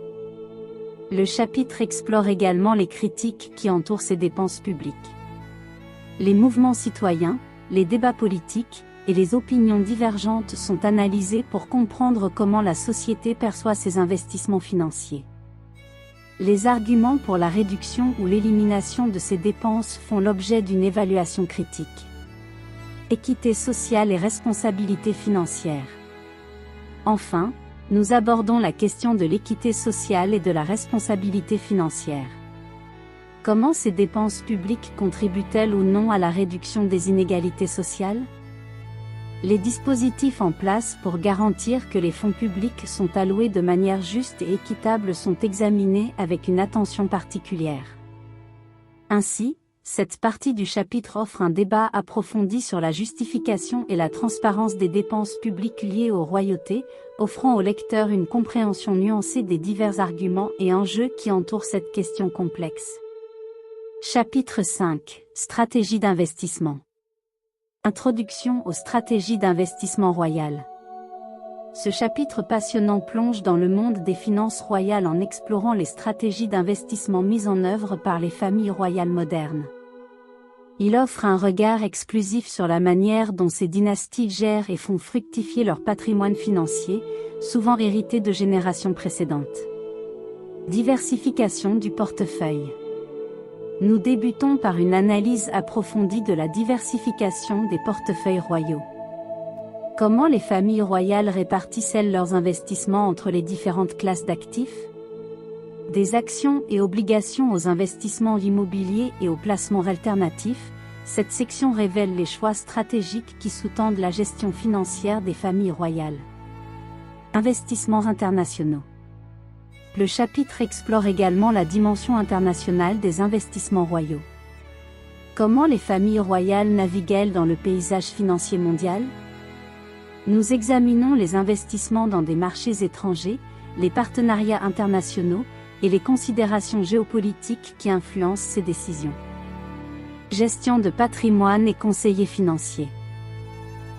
Le chapitre explore également les critiques qui entourent ces dépenses publiques. Les mouvements citoyens, les débats politiques, et les opinions divergentes sont analysées pour comprendre comment la société perçoit ces investissements financiers. Les arguments pour la réduction ou l'élimination de ces dépenses font l'objet d'une évaluation critique. Équité sociale et responsabilité financière. Enfin, nous abordons la question de l'équité sociale et de la responsabilité financière. Comment ces dépenses publiques contribuent-elles ou non à la réduction des inégalités sociales ? Les dispositifs en place pour garantir que les fonds publics sont alloués de manière juste et équitable sont examinés avec une attention particulière. Ainsi, cette partie du chapitre offre un débat approfondi sur la justification et la transparence des dépenses publiques liées aux royautés, offrant au lecteur une compréhension nuancée des divers arguments et enjeux qui entourent cette question complexe. Chapitre 5 – Stratégie d'investissement. Introduction aux stratégies d'investissement royales. Ce chapitre passionnant plonge dans le monde des finances royales en explorant les stratégies d'investissement mises en œuvre par les familles royales modernes. Il offre un regard exclusif sur la manière dont ces dynasties gèrent et font fructifier leur patrimoine financier, souvent hérité de générations précédentes. Diversification du portefeuille. Nous débutons par une analyse approfondie de la diversification des portefeuilles royaux. Comment les familles royales répartissent-elles leurs investissements entre les différentes classes d'actifs ? Des actions et obligations aux investissements immobiliers et aux placements alternatifs, cette section révèle les choix stratégiques qui sous-tendent la gestion financière des familles royales. Investissements internationaux. Le chapitre explore également la dimension internationale des investissements royaux. Comment les familles royales naviguent-elles dans le paysage financier mondial ? Nous examinons les investissements dans des marchés étrangers, les partenariats internationaux, et les considérations géopolitiques qui influencent ces décisions. Gestion de patrimoine et conseiller financier.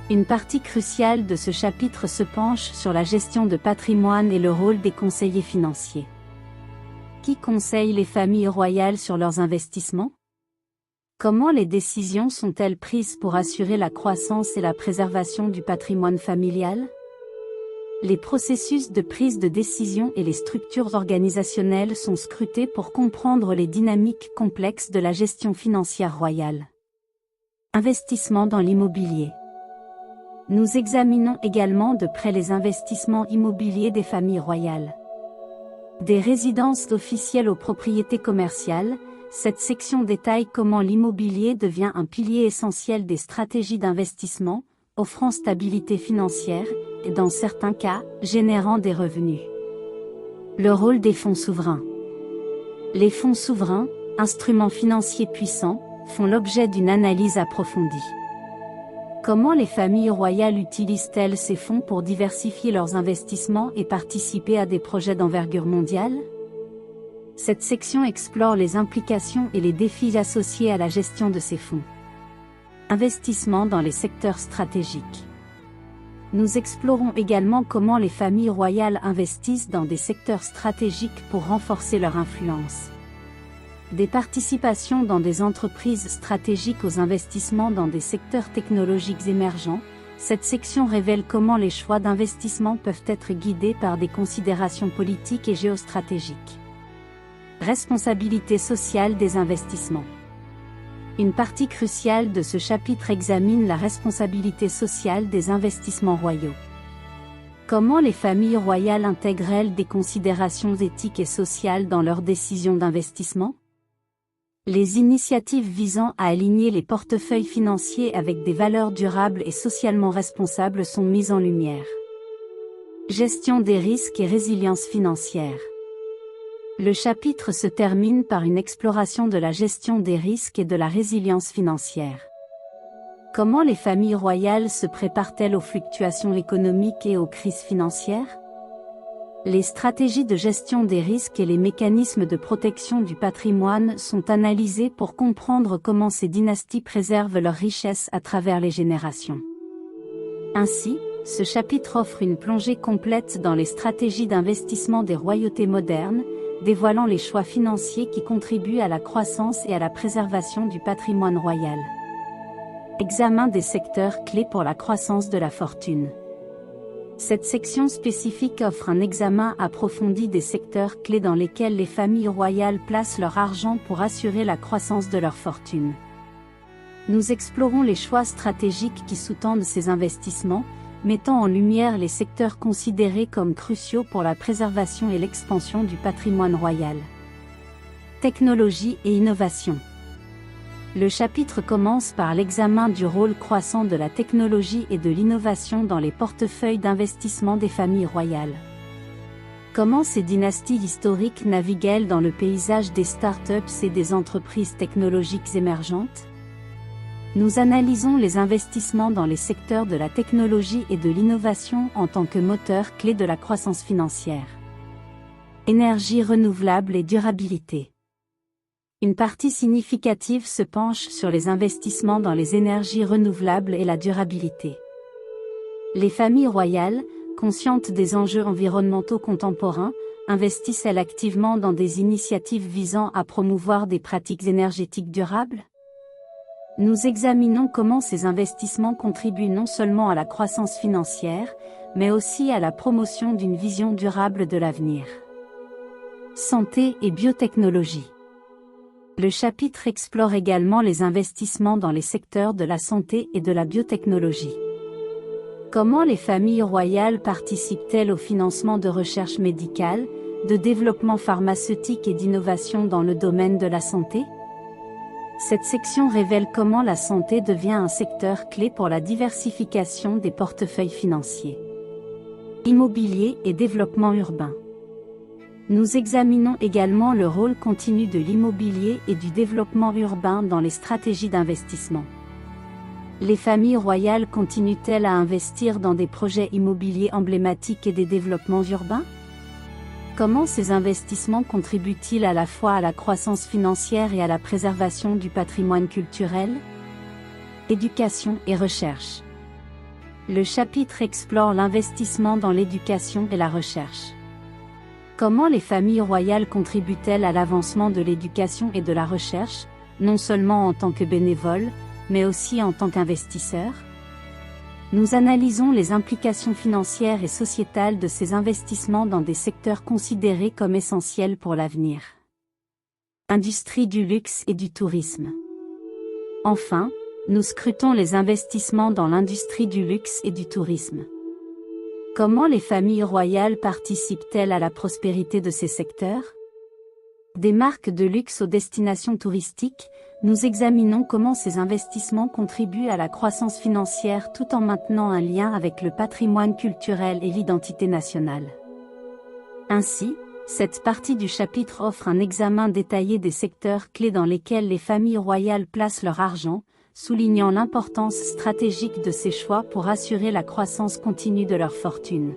Une partie cruciale de ce chapitre se penche sur la gestion de patrimoine et le rôle des conseillers financiers. Qui conseille les familles royales sur leurs investissements ? Comment les décisions sont-elles prises pour assurer la croissance et la préservation du patrimoine familial ? Les processus de prise de décision et les structures organisationnelles sont scrutés pour comprendre les dynamiques complexes de la gestion financière royale. Investissement dans l'immobilier. Nous examinons également de près les investissements immobiliers des familles royales. Des résidences officielles aux propriétés commerciales, cette section détaille comment l'immobilier devient un pilier essentiel des stratégies d'investissement, offrant stabilité financière, et dans certains cas, générant des revenus. Le rôle des fonds souverains. Les fonds souverains, instruments financiers puissants, font l'objet d'une analyse approfondie. Comment les familles royales utilisent-elles ces fonds pour diversifier leurs investissements et participer à des projets d'envergure mondiale ? Cette section explore les implications et les défis associés à la gestion de ces fonds. Investissement dans les secteurs stratégiques. Nous explorons également comment les familles royales investissent dans des secteurs stratégiques pour renforcer leur influence. Des participations dans des entreprises stratégiques aux investissements dans des secteurs technologiques émergents, cette section révèle comment les choix d'investissement peuvent être guidés par des considérations politiques et géostratégiques. Responsabilité sociale des investissements. Une partie cruciale de ce chapitre examine la responsabilité sociale des investissements royaux. Comment les familles royales intègrent-elles des considérations éthiques et sociales dans leurs décisions d'investissement ? Les initiatives visant à aligner les portefeuilles financiers avec des valeurs durables et socialement responsables sont mises en lumière. Gestion des risques et résilience financière. Le chapitre se termine par une exploration de la gestion des risques et de la résilience financière. Comment les familles royales se préparent-elles aux fluctuations économiques et aux crises financières? Les stratégies de gestion des risques et les mécanismes de protection du patrimoine sont analysés pour comprendre comment ces dynasties préservent leur richesse à travers les générations. Ainsi, ce chapitre offre une plongée complète dans les stratégies d'investissement des royautés modernes, dévoilant les choix financiers qui contribuent à la croissance et à la préservation du patrimoine royal. Examen des secteurs clés pour la croissance de la fortune. Cette section spécifique offre un examen approfondi des secteurs clés dans lesquels les familles royales placent leur argent pour assurer la croissance de leur fortune. Nous explorons les choix stratégiques qui sous-tendent ces investissements, mettant en lumière les secteurs considérés comme cruciaux pour la préservation et l'expansion du patrimoine royal. Technologie et innovation. Le chapitre commence par l'examen du rôle croissant de la technologie et de l'innovation dans les portefeuilles d'investissement des familles royales. Comment ces dynasties historiques naviguent-elles dans le paysage des startups et des entreprises technologiques émergentes? Nous analysons les investissements dans les secteurs de la technologie et de l'innovation en tant que moteur clé de la croissance financière. Énergie renouvelable et durabilité. Une partie significative se penche sur les investissements dans les énergies renouvelables et la durabilité. Les familles royales, conscientes des enjeux environnementaux contemporains, investissent-elles activement dans des initiatives visant à promouvoir des pratiques énergétiques durables? Nous examinons comment ces investissements contribuent non seulement à la croissance financière, mais aussi à la promotion d'une vision durable de l'avenir. Santé et biotechnologie. Le chapitre explore également les investissements dans les secteurs de la santé et de la biotechnologie. Comment les familles royales participent-elles au financement de recherche médicale, de développement pharmaceutique et d'innovation dans le domaine de la santé? Cette section révèle comment la santé devient un secteur clé pour la diversification des portefeuilles financiers. Immobilier et développement urbain. Nous examinons également le rôle continu de l'immobilier et du développement urbain dans les stratégies d'investissement. Les familles royales continuent-elles à investir dans des projets immobiliers emblématiques et des développements urbains? Comment ces investissements contribuent-ils à la fois à la croissance financière et à la préservation du patrimoine culturel? Éducation et recherche. Le chapitre explore l'investissement dans l'éducation et la recherche. Comment les familles royales contribuent-elles à l'avancement de l'éducation et de la recherche, non seulement en tant que bénévoles, mais aussi en tant qu'investisseurs? Nous analysons les implications financières et sociétales de ces investissements dans des secteurs considérés comme essentiels pour l'avenir. Industrie du luxe et du tourisme. Enfin, nous scrutons les investissements dans l'industrie du luxe et du tourisme. Comment les familles royales participent-elles à la prospérité de ces secteurs? Des marques de luxe aux destinations touristiques, nous examinons comment ces investissements contribuent à la croissance financière tout en maintenant un lien avec le patrimoine culturel et l'identité nationale. Ainsi, cette partie du chapitre offre un examen détaillé des secteurs clés dans lesquels les familles royales placent leur argent, soulignant l'importance stratégique de ces choix pour assurer la croissance continue de leur fortune.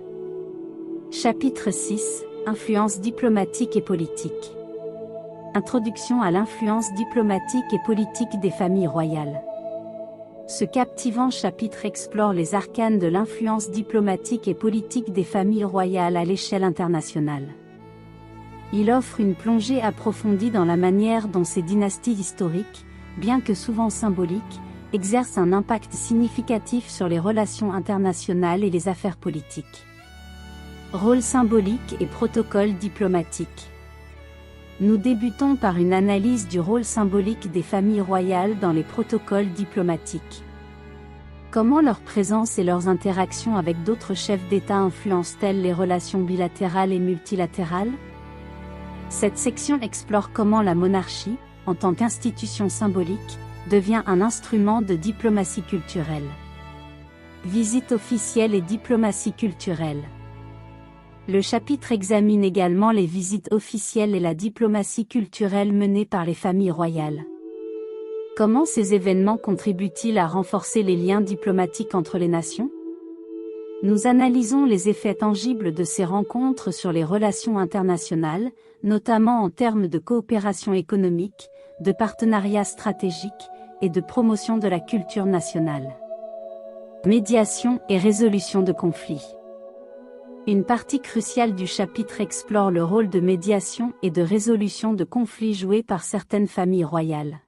Chapitre 6 – Influence diplomatique et politique. Introduction à l'influence diplomatique et politique des familles royales. Ce captivant chapitre explore les arcanes de l'influence diplomatique et politique des familles royales à l'échelle internationale. Il offre une plongée approfondie dans la manière dont ces dynasties historiques, bien que souvent symboliques, exercent un impact significatif sur les relations internationales et les affaires politiques. Rôle symbolique et protocole diplomatique. Nous débutons par une analyse du rôle symbolique des familles royales dans les protocoles diplomatiques. Comment leur présence et leurs interactions avec d'autres chefs d'État influencent-elles les relations bilatérales et multilatérales? Cette section explore comment la monarchie, en tant qu'institution symbolique, devient un instrument de diplomatie culturelle. Visite officielle et diplomatie culturelle. Le chapitre examine également les visites officielles et la diplomatie culturelle menées par les familles royales. Comment ces événements contribuent-ils à renforcer les liens diplomatiques entre les nations? Nous analysons les effets tangibles de ces rencontres sur les relations internationales, notamment en termes de coopération économique, de partenariat stratégique et de promotion de la culture nationale. Médiation et résolution de conflits. Une partie cruciale du chapitre explore le rôle de médiation et de résolution de conflits joué par certaines familles royales.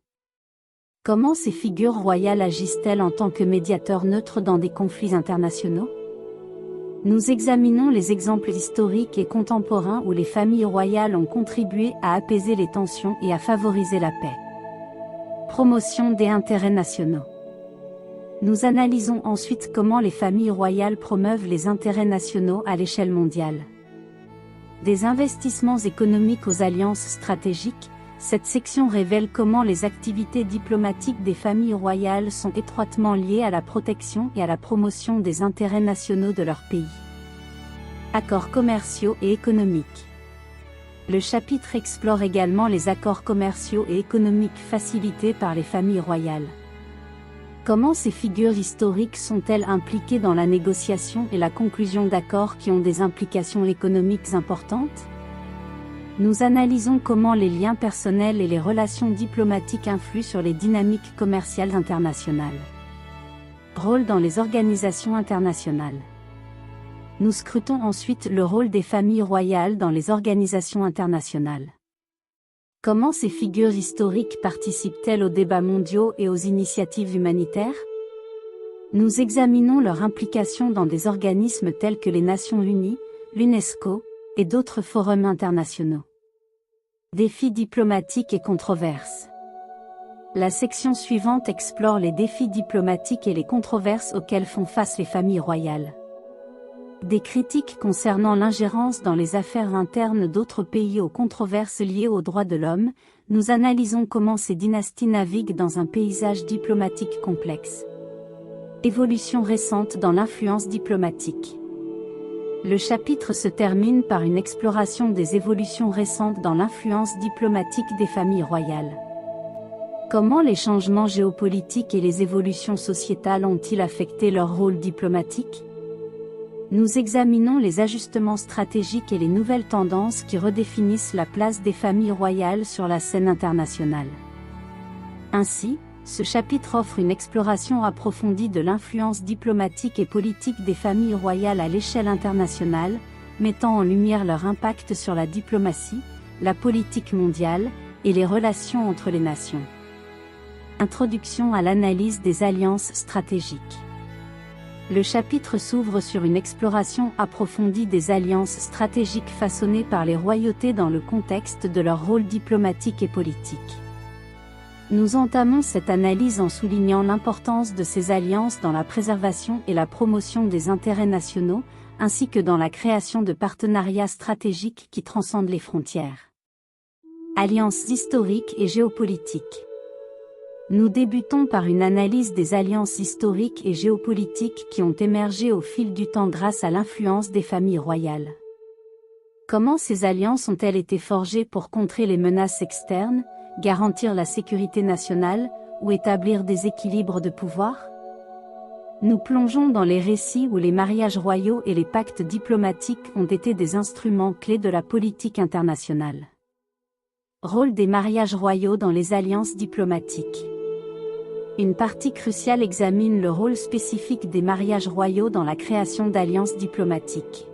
Comment ces figures royales agissent-elles en tant que médiateurs neutres dans des conflits internationaux? Nous examinons les exemples historiques et contemporains où les familles royales ont contribué à apaiser les tensions et à favoriser la paix. Promotion des intérêts nationaux. Nous analysons ensuite comment les familles royales promeuvent les intérêts nationaux à l'échelle mondiale. Des investissements économiques aux alliances stratégiques, cette section révèle comment les activités diplomatiques des familles royales sont étroitement liées à la protection et à la promotion des intérêts nationaux de leur pays. Accords commerciaux et économiques. Le chapitre explore également les accords commerciaux et économiques facilités par les familles royales. Comment ces figures historiques sont-elles impliquées dans la négociation et la conclusion d'accords qui ont des implications économiques importantes? Nous analysons comment les liens personnels et les relations diplomatiques influent sur les dynamiques commerciales internationales. Rôle dans les organisations internationales. Nous scrutons ensuite le rôle des familles royales dans les organisations internationales. Comment ces figures historiques participent-elles aux débats mondiaux et aux initiatives humanitaires? Nous examinons leur implication dans des organismes tels que les Nations Unies, l'UNESCO, et d'autres forums internationaux. Défis diplomatiques et controverses. La section suivante explore les défis diplomatiques et les controverses auxquelles font face les familles royales. Des critiques concernant l'ingérence dans les affaires internes d'autres pays aux controverses liées aux droits de l'homme, nous analysons comment ces dynasties naviguent dans un paysage diplomatique complexe. Évolution récente dans l'influence diplomatique. Le chapitre se termine par une exploration des évolutions récentes dans l'influence diplomatique des familles royales. Comment les changements géopolitiques et les évolutions sociétales ont-ils affecté leur rôle diplomatique? Nous examinons les ajustements stratégiques et les nouvelles tendances qui redéfinissent la place des familles royales sur la scène internationale. Ainsi, ce chapitre offre une exploration approfondie de l'influence diplomatique et politique des familles royales à l'échelle internationale, mettant en lumière leur impact sur la diplomatie, la politique mondiale, et les relations entre les nations. Introduction à l'analyse des alliances stratégiques. Le chapitre s'ouvre sur une exploration approfondie des alliances stratégiques façonnées par les royautés dans le contexte de leur rôle diplomatique et politique. Nous entamons cette analyse en soulignant l'importance de ces alliances dans la préservation et la promotion des intérêts nationaux, ainsi que dans la création de partenariats stratégiques qui transcendent les frontières. Alliances historiques et géopolitiques. Nous débutons par une analyse des alliances historiques et géopolitiques qui ont émergé au fil du temps grâce à l'influence des familles royales. Comment ces alliances ont-elles été forgées pour contrer les menaces externes, garantir la sécurité nationale, ou établir des équilibres de pouvoir? Nous plongeons dans les récits où les mariages royaux et les pactes diplomatiques ont été des instruments clés de la politique internationale. Rôle des mariages royaux dans les alliances diplomatiques. Une partie cruciale examine le rôle spécifique des mariages royaux dans la création d'alliances diplomatiques.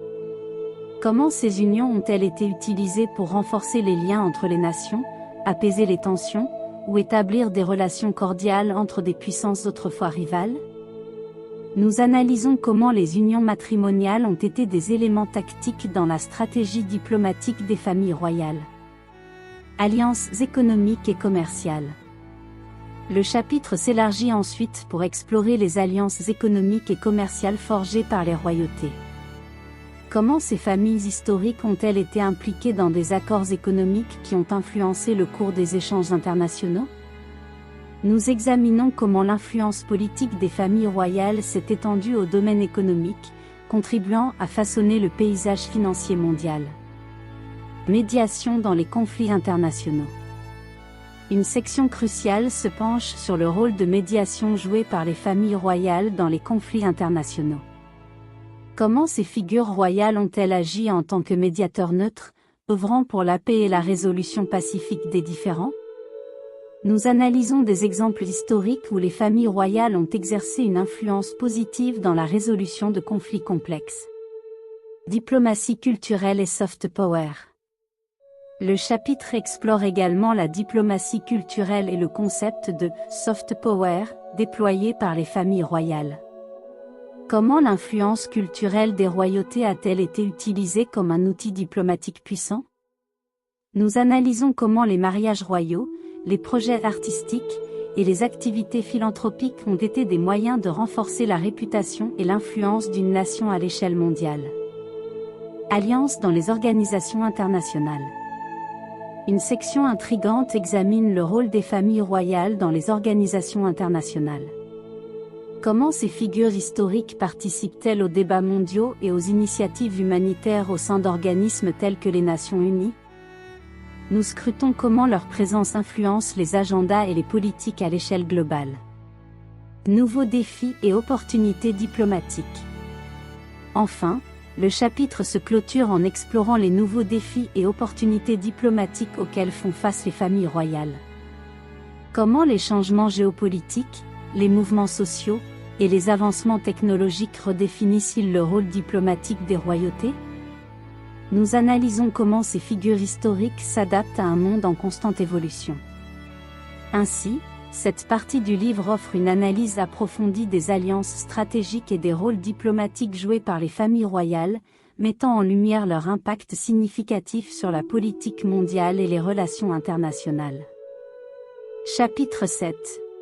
Comment ces unions ont-elles été utilisées pour renforcer les liens entre les nations, apaiser les tensions, ou établir des relations cordiales entre des puissances autrefois rivales? Nous analysons comment les unions matrimoniales ont été des éléments tactiques dans la stratégie diplomatique des familles royales. Alliances économiques et commerciales. Le chapitre s'élargit ensuite pour explorer les alliances économiques et commerciales forgées par les royautés. Comment ces familles historiques ont-elles été impliquées dans des accords économiques qui ont influencé le cours des échanges internationaux? Nous examinons comment l'influence politique des familles royales s'est étendue au domaine économique, contribuant à façonner le paysage financier mondial. Médiation dans les conflits internationaux. Une section cruciale se penche sur le rôle de médiation joué par les familles royales dans les conflits internationaux. Comment ces figures royales ont-elles agi en tant que médiateurs neutres, œuvrant pour la paix et la résolution pacifique des différends? Nous analysons des exemples historiques où les familles royales ont exercé une influence positive dans la résolution de conflits complexes. Diplomatie culturelle et soft power. Le chapitre explore également la diplomatie culturelle et le concept de soft power déployé par les familles royales. Comment l'influence culturelle des royautés a-t-elle été utilisée comme un outil diplomatique puissant? Nous analysons comment les mariages royaux, les projets artistiques et les activités philanthropiques ont été des moyens de renforcer la réputation et l'influence d'une nation à l'échelle mondiale. Alliance dans les organisations internationales. Une section intrigante examine le rôle des familles royales dans les organisations internationales. Comment ces figures historiques participent-elles aux débats mondiaux et aux initiatives humanitaires au sein d'organismes tels que les Nations Unies? Nous scrutons comment leur présence influence les agendas et les politiques à l'échelle globale. Nouveaux défis et opportunités diplomatiques. Enfin, le chapitre se clôture en explorant les nouveaux défis et opportunités diplomatiques auxquels font face les familles royales. Comment les changements géopolitiques, les mouvements sociaux et les avancements technologiques redéfinissent-ils le rôle diplomatique des royautés? Nous analysons comment ces figures historiques s'adaptent à un monde en constante évolution. Ainsi, cette partie du livre offre une analyse approfondie des alliances stratégiques et des rôles diplomatiques joués par les familles royales, mettant en lumière leur impact significatif sur la politique mondiale et les relations internationales. Chapitre 7.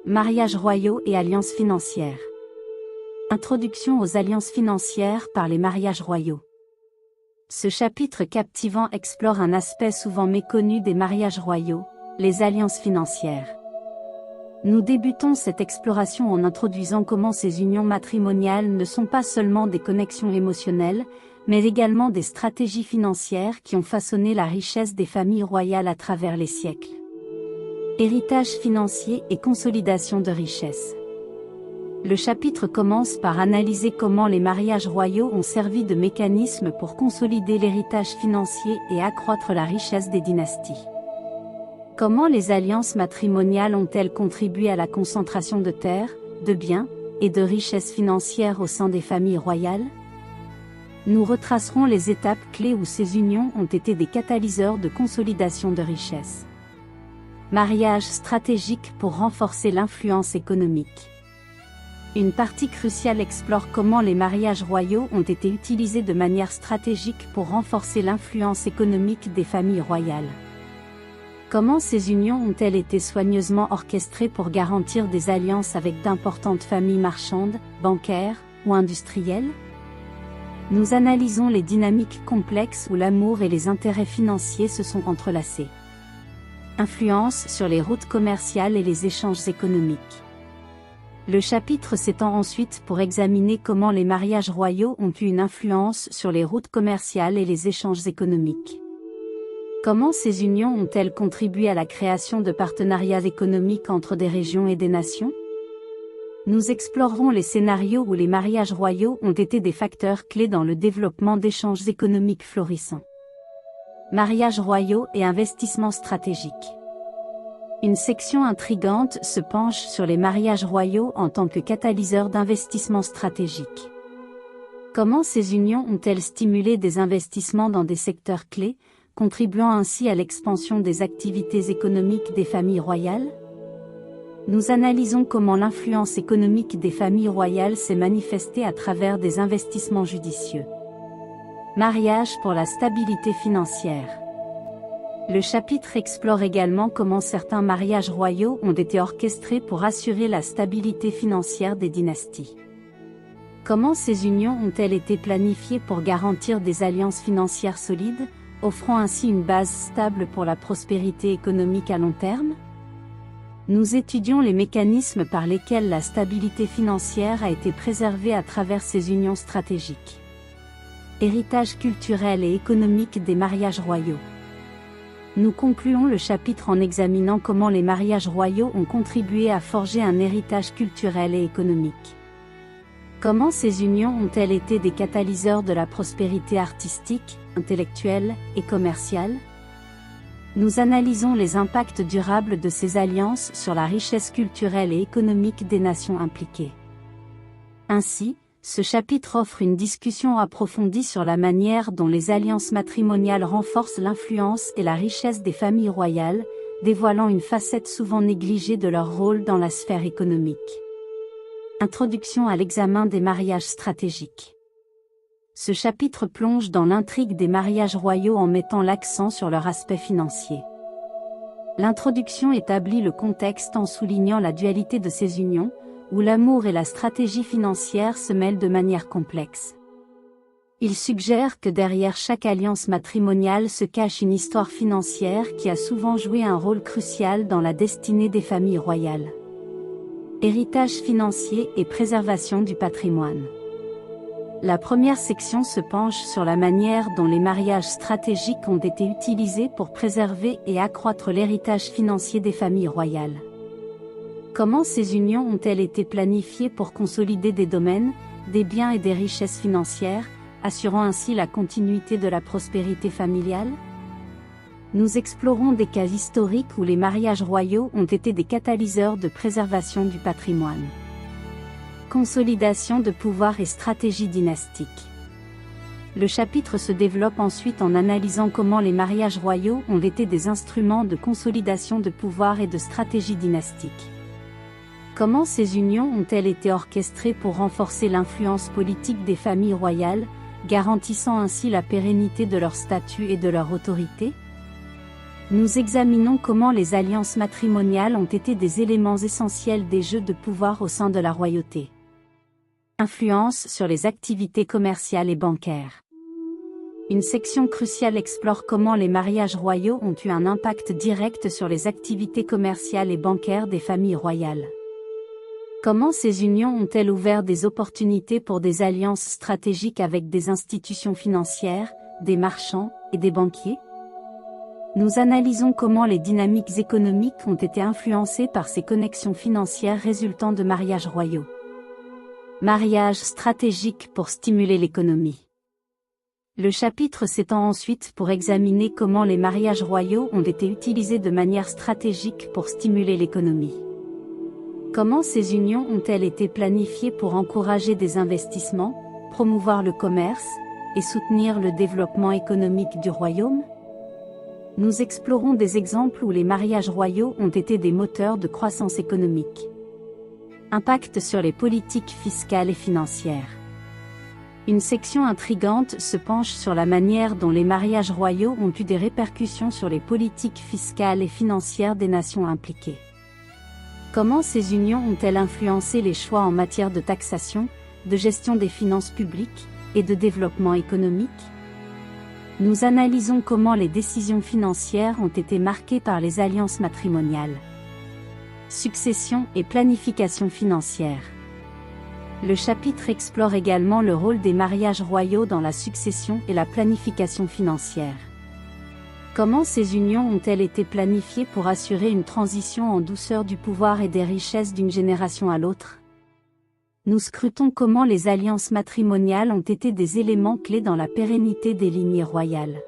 Mariages royaux et alliances financières. Introduction aux alliances financières par les mariages royaux. Ce chapitre captivant explore un aspect souvent méconnu des mariages royaux, les alliances financières. Nous débutons cette exploration en introduisant comment ces unions matrimoniales ne sont pas seulement des connexions émotionnelles, mais également des stratégies financières qui ont façonné la richesse des familles royales à travers les siècles. Héritage financier et consolidation de richesses. Le chapitre commence par analyser comment les mariages royaux ont servi de mécanisme pour consolider l'héritage financier et accroître la richesse des dynasties. Comment les alliances matrimoniales ont-elles contribué à la concentration de terres, de biens et de richesses financières au sein des familles royales? Nous retracerons les étapes clés où ces unions ont été des catalyseurs de consolidation de richesses. Mariage stratégique pour renforcer l'influence économique. Une partie cruciale explore comment les mariages royaux ont été utilisés de manière stratégique pour renforcer l'influence économique des familles royales. Comment ces unions ont-elles été soigneusement orchestrées pour garantir des alliances avec d'importantes familles marchandes, bancaires ou industrielles? Nous analysons les dynamiques complexes où l'amour et les intérêts financiers se sont entrelacés. Influence sur les routes commerciales et les échanges économiques. Le chapitre s'étend ensuite pour examiner comment les mariages royaux ont eu une influence sur les routes commerciales et les échanges économiques. Comment ces unions ont-elles contribué à la création de partenariats économiques entre des régions et des nations? Nous explorerons les scénarios où les mariages royaux ont été des facteurs clés dans le développement d'échanges économiques florissants. Mariages royaux et investissements stratégiques. Une section intrigante se penche sur les mariages royaux en tant que catalyseurs d'investissements stratégiques. Comment ces unions ont-elles stimulé des investissements dans des secteurs clés, contribuant ainsi à l'expansion des activités économiques des familles royales? Nous analysons comment l'influence économique des familles royales s'est manifestée à travers des investissements judicieux. Mariage pour la stabilité financière. Le chapitre explore également comment certains mariages royaux ont été orchestrés pour assurer la stabilité financière des dynasties. Comment ces unions ont-elles été planifiées pour garantir des alliances financières solides, offrant ainsi une base stable pour la prospérité économique à long terme? Nous étudions les mécanismes par lesquels la stabilité financière a été préservée à travers ces unions stratégiques. Héritage culturel et économique des mariages royaux. Nous concluons le chapitre en examinant comment les mariages royaux ont contribué à forger un héritage culturel et économique. Comment ces unions ont-elles été des catalyseurs de la prospérité artistique, intellectuelle et commerciale? Nous analysons les impacts durables de ces alliances sur la richesse culturelle et économique des nations impliquées. Ainsi, ce chapitre offre une discussion approfondie sur la manière dont les alliances matrimoniales renforcent l'influence et la richesse des familles royales, dévoilant une facette souvent négligée de leur rôle dans la sphère économique. Introduction à l'examen des mariages stratégiques. Ce chapitre plonge dans l'intrigue des mariages royaux en mettant l'accent sur leur aspect financier. L'introduction établit le contexte en soulignant la dualité de ces unions, où l'amour et la stratégie financière se mêlent de manière complexe. Il suggère que derrière chaque alliance matrimoniale se cache une histoire financière qui a souvent joué un rôle crucial dans la destinée des familles royales. Héritage financier et préservation du patrimoine. La première section se penche sur la manière dont les mariages stratégiques ont été utilisés pour préserver et accroître l'héritage financier des familles royales. Comment ces unions ont-elles été planifiées pour consolider des domaines, des biens et des richesses financières, assurant ainsi la continuité de la prospérité familiale? Nous explorons des cas historiques où les mariages royaux ont été des catalyseurs de préservation du patrimoine. Consolidation de pouvoir et stratégie dynastique. Le chapitre se développe ensuite en analysant comment les mariages royaux ont été des instruments de consolidation de pouvoir et de stratégie dynastique. Comment ces unions ont-elles été orchestrées pour renforcer l'influence politique des familles royales, garantissant ainsi la pérennité de leur statut et de leur autorité? Nous examinons comment les alliances matrimoniales ont été des éléments essentiels des jeux de pouvoir au sein de la royauté. Influence sur les activités commerciales et bancaires. Une section cruciale explore comment les mariages royaux ont eu un impact direct sur les activités commerciales et bancaires des familles royales. Comment ces unions ont-elles ouvert des opportunités pour des alliances stratégiques avec des institutions financières, des marchands et des banquiers? Nous analysons comment les dynamiques économiques ont été influencées par ces connexions financières résultant de mariages royaux. Mariage stratégique pour stimuler l'économie. Le chapitre s'étend ensuite pour examiner comment les mariages royaux ont été utilisés de manière stratégique pour stimuler l'économie. Comment ces unions ont-elles été planifiées pour encourager des investissements, promouvoir le commerce et soutenir le développement économique du royaume? Nous explorons des exemples où les mariages royaux ont été des moteurs de croissance économique. Impact sur les politiques fiscales et financières. Une section intrigante se penche sur la manière dont les mariages royaux ont eu des répercussions sur les politiques fiscales et financières des nations impliquées. Comment ces unions ont-elles influencé les choix en matière de taxation, de gestion des finances publiques et de développement économique? Nous analysons comment les décisions financières ont été marquées par les alliances matrimoniales. Succession et planification financière. Le chapitre explore également le rôle des mariages royaux dans la succession et la planification financière. Comment ces unions ont-elles été planifiées pour assurer une transition en douceur du pouvoir et des richesses d'une génération à l'autre? Nous scrutons comment les alliances matrimoniales ont été des éléments clés dans la pérennité des lignées royales.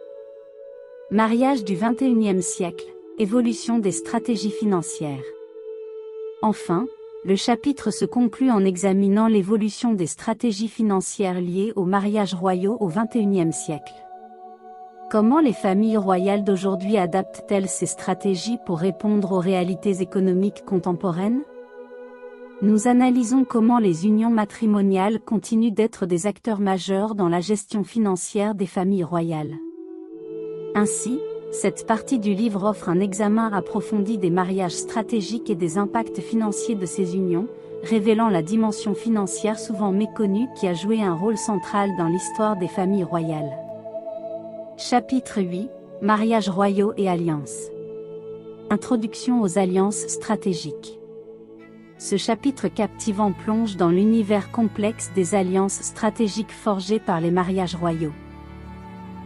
Mariage du XXIe siècle, évolution des stratégies financières. Enfin, le chapitre se conclut en examinant l'évolution des stratégies financières liées aux mariages royaux au XXIe siècle. Comment les familles royales d'aujourd'hui adaptent-elles ces stratégies pour répondre aux réalités économiques contemporaines? Nous analysons comment les unions matrimoniales continuent d'être des acteurs majeurs dans la gestion financière des familles royales. Ainsi, cette partie du livre offre un examen approfondi des mariages stratégiques et des impacts financiers de ces unions, révélant la dimension financière souvent méconnue qui a joué un rôle central dans l'histoire des familles royales. Chapitre 8 – Mariages royaux et alliances. Introduction aux alliances stratégiques. Ce chapitre captivant plonge dans l'univers complexe des alliances stratégiques forgées par les mariages royaux.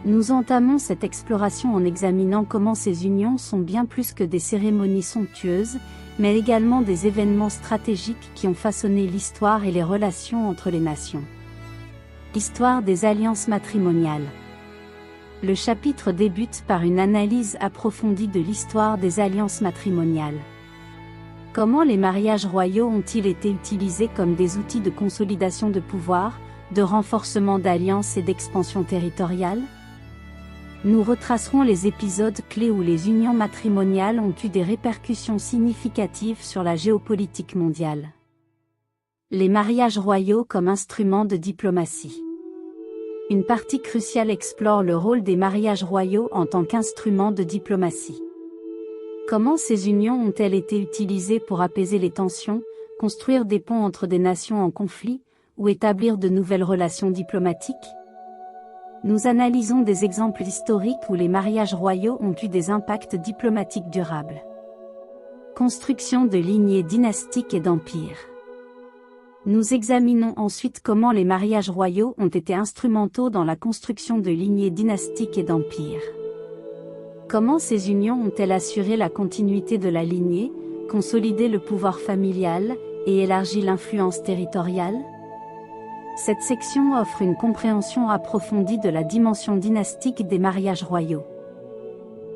Nous entamons cette exploration en examinant comment ces unions sont bien plus que des cérémonies somptueuses, mais également des événements stratégiques qui ont façonné l'histoire et les relations entre les nations. Histoire des alliances matrimoniales. Le chapitre débute par une analyse approfondie de l'histoire des alliances matrimoniales. Comment les mariages royaux ont-ils été utilisés comme des outils de consolidation de pouvoir, de renforcement d'alliances et d'expansion territoriale? Nous retracerons les épisodes clés où les unions matrimoniales ont eu des répercussions significatives sur la géopolitique mondiale. Les mariages royaux comme instrument de diplomatie. Une partie cruciale explore le rôle des mariages royaux en tant qu'instrument de diplomatie. Comment ces unions ont-elles été utilisées pour apaiser les tensions, construire des ponts entre des nations en conflit, ou établir de nouvelles relations diplomatiques? Nous analysons des exemples historiques où les mariages royaux ont eu des impacts diplomatiques durables. Construction de lignées dynastiques et d'empires. Nous examinons ensuite comment les mariages royaux ont été instrumentaux dans la construction de lignées dynastiques et d'empires. Comment ces unions ont-elles assuré la continuité de la lignée, consolidé le pouvoir familial, et élargi l'influence territoriale? Cette section offre une compréhension approfondie de la dimension dynastique des mariages royaux.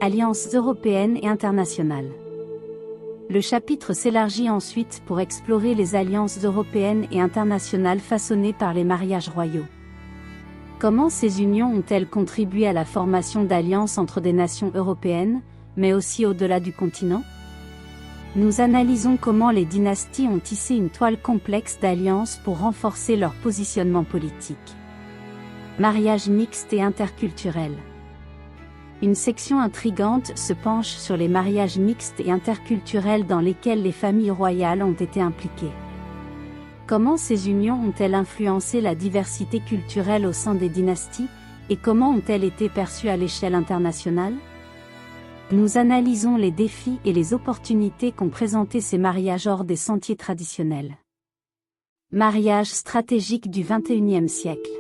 Alliances européennes et internationales. Le chapitre s'élargit ensuite pour explorer les alliances européennes et internationales façonnées par les mariages royaux. Comment ces unions ont-elles contribué à la formation d'alliances entre des nations européennes, mais aussi au-delà du continent? Nous analysons comment les dynasties ont tissé une toile complexe d'alliances pour renforcer leur positionnement politique. Mariages mixtes et interculturels. Une section intrigante se penche sur les mariages mixtes et interculturels dans lesquels les familles royales ont été impliquées. Comment ces unions ont-elles influencé la diversité culturelle au sein des dynasties, et comment ont-elles été perçues à l'échelle internationale? Nous analysons les défis et les opportunités qu'ont présenté ces mariages hors des sentiers traditionnels. Mariage stratégique du XXIe siècle.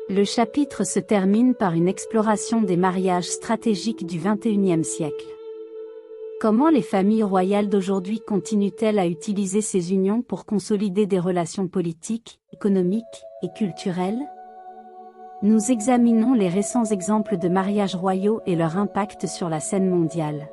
Le chapitre se termine par une exploration des mariages stratégiques du XXIe siècle. Comment les familles royales d'aujourd'hui continuent-elles à utiliser ces unions pour consolider des relations politiques, économiques et culturelles? Nous examinons les récents exemples de mariages royaux et leur impact sur la scène mondiale.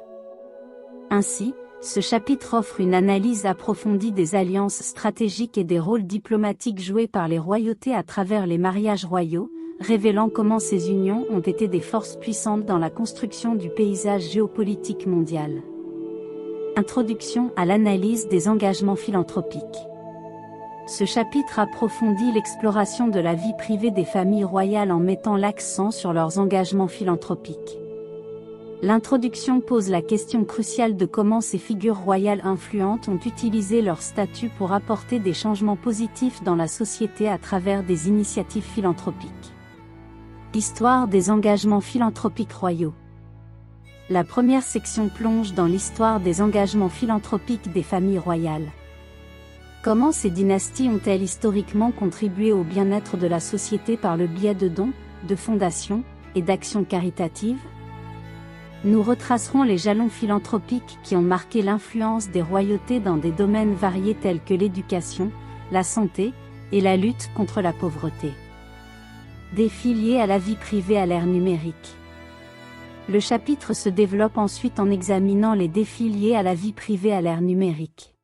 Ainsi, ce chapitre offre une analyse approfondie des alliances stratégiques et des rôles diplomatiques joués par les royautés à travers les mariages royaux, révélant comment ces unions ont été des forces puissantes dans la construction du paysage géopolitique mondial. Introduction à l'analyse des engagements philanthropiques. Ce chapitre approfondit l'exploration de la vie privée des familles royales en mettant l'accent sur leurs engagements philanthropiques. L'introduction pose la question cruciale de comment ces figures royales influentes ont utilisé leur statut pour apporter des changements positifs dans la société à travers des initiatives philanthropiques. Histoire des engagements philanthropiques royaux. La première section plonge dans l'histoire des engagements philanthropiques des familles royales. Comment ces dynasties ont-elles historiquement contribué au bien-être de la société par le biais de dons, de fondations et d'actions caritatives? Nous retracerons les jalons philanthropiques qui ont marqué l'influence des royautés dans des domaines variés tels que l'éducation, la santé et la lutte contre la pauvreté. Défis liés à la vie privée à l'ère numérique. Le chapitre se développe ensuite en examinant les défis liés à la vie privée à l'ère numérique.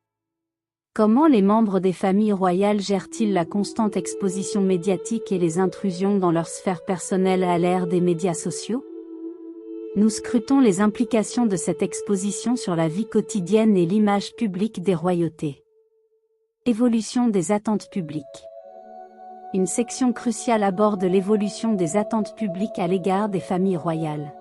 Comment les membres des familles royales gèrent-ils la constante exposition médiatique et les intrusions dans leur sphère personnelle à l'ère des médias sociaux? Nous scrutons les implications de cette exposition sur la vie quotidienne et l'image publique des royautés. Évolution des attentes publiques. Une section cruciale aborde l'évolution des attentes publiques à l'égard des familles royales.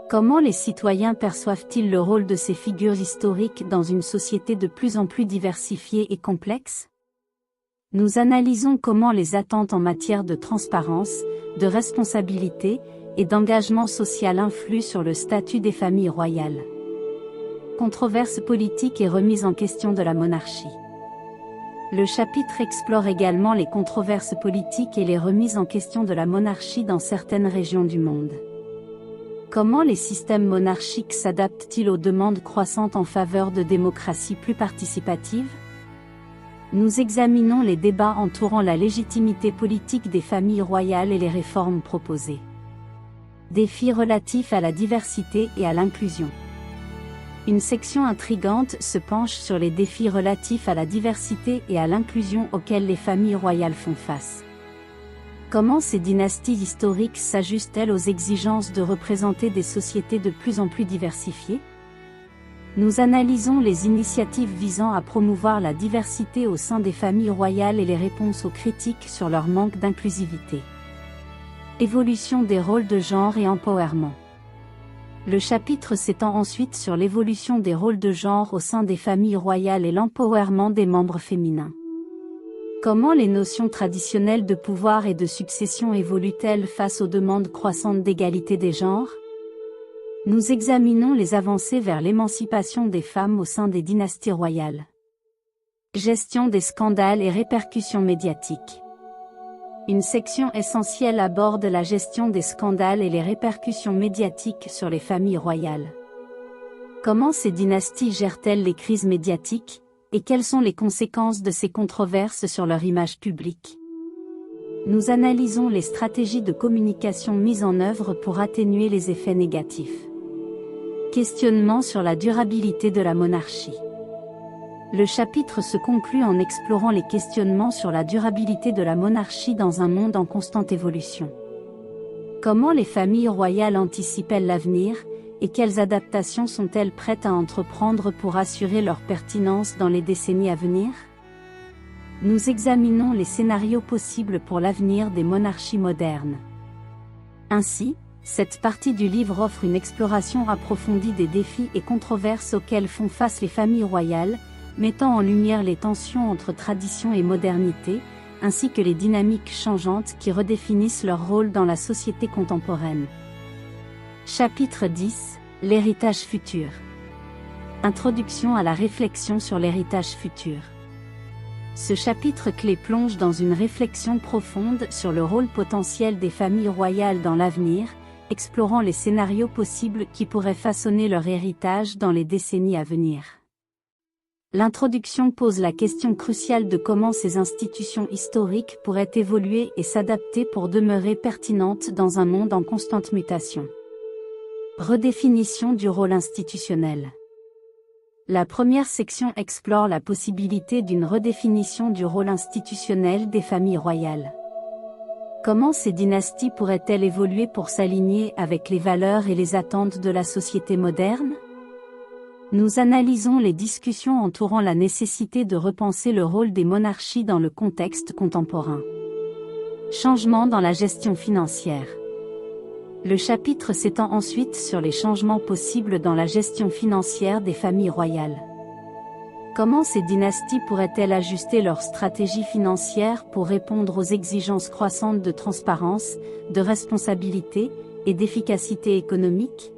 Comment les citoyens perçoivent-ils le rôle de ces figures historiques dans une société de plus en plus diversifiée et complexe? Nous analysons comment les attentes en matière de transparence, de responsabilité et d'engagement social influent sur le statut des familles royales. Controverse politique et remise en question de la monarchie. Le chapitre explore également les controverses politiques et les remises en question de la monarchie dans certaines régions du monde. Comment les systèmes monarchiques s'adaptent-ils aux demandes croissantes en faveur de démocraties plus participatives? Nous examinons les débats entourant la légitimité politique des familles royales et les réformes proposées. Défis relatifs à la diversité et à l'inclusion. Une section intrigante se penche sur les défis relatifs à la diversité et à l'inclusion auxquels les familles royales font face. Comment ces dynasties historiques s'ajustent-elles aux exigences de représenter des sociétés de plus en plus diversifiées? Nous analysons les initiatives visant à promouvoir la diversité au sein des familles royales et les réponses aux critiques sur leur manque d'inclusivité. Évolution des rôles de genre et empowerment. Le chapitre s'étend ensuite sur l'évolution des rôles de genre au sein des familles royales et l'empowerment des membres féminins. Comment les notions traditionnelles de pouvoir et de succession évoluent-elles face aux demandes croissantes d'égalité des genres? Nous examinons les avancées vers l'émancipation des femmes au sein des dynasties royales. Gestion des scandales et répercussions médiatiques. Une section essentielle aborde la gestion des scandales et les répercussions médiatiques sur les familles royales. Comment ces dynasties gèrent-elles les crises médiatiques, et quelles sont les conséquences de ces controverses sur leur image publique? Nous analysons les stratégies de communication mises en œuvre pour atténuer les effets négatifs. Questionnement sur la durabilité de la monarchie. Le chapitre se conclut en explorant les questionnements sur la durabilité de la monarchie dans un monde en constante évolution. Comment les familles royales anticipent-elles l'avenir, et quelles adaptations sont-elles prêtes à entreprendre pour assurer leur pertinence dans les décennies à venir? Nous examinons les scénarios possibles pour l'avenir des monarchies modernes. Ainsi, cette partie du livre offre une exploration approfondie des défis et controverses auxquels font face les familles royales, mettant en lumière les tensions entre tradition et modernité, ainsi que les dynamiques changeantes qui redéfinissent leur rôle dans la société contemporaine. Chapitre 10 – L'héritage futur. Introduction à la réflexion sur l'héritage futur. Ce chapitre clé plonge dans une réflexion profonde sur le rôle potentiel des familles royales dans l'avenir, explorant les scénarios possibles qui pourraient façonner leur héritage dans les décennies à venir. L'introduction pose la question cruciale de comment ces institutions historiques pourraient évoluer et s'adapter pour demeurer pertinentes dans un monde en constante mutation. Redéfinition du rôle institutionnel. La première section explore la possibilité d'une redéfinition du rôle institutionnel des familles royales. Comment ces dynasties pourraient-elles évoluer pour s'aligner avec les valeurs et les attentes de la société moderne? Nous analysons les discussions entourant la nécessité de repenser le rôle des monarchies dans le contexte contemporain. Changement dans la gestion financière. Le chapitre s'étend ensuite sur les changements possibles dans la gestion financière des familles royales. Comment ces dynasties pourraient-elles ajuster leur stratégie financière pour répondre aux exigences croissantes de transparence, de responsabilité et d'efficacité économique?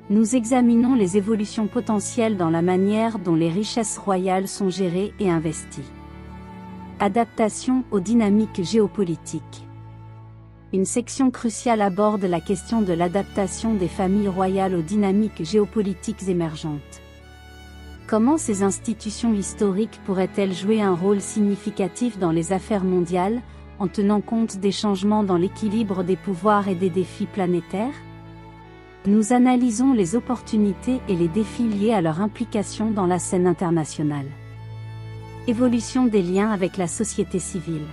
Nous examinons les évolutions potentielles dans la manière dont les richesses royales sont gérées et investies. Adaptation aux dynamiques géopolitiques. Une section cruciale aborde la question de l'adaptation des familles royales aux dynamiques géopolitiques émergentes. Comment ces institutions historiques pourraient-elles jouer un rôle significatif dans les affaires mondiales, en tenant compte des changements dans l'équilibre des pouvoirs et des défis planétaires? Nous analysons les opportunités et les défis liés à leur implication dans la scène internationale. Évolution des liens avec la société civile.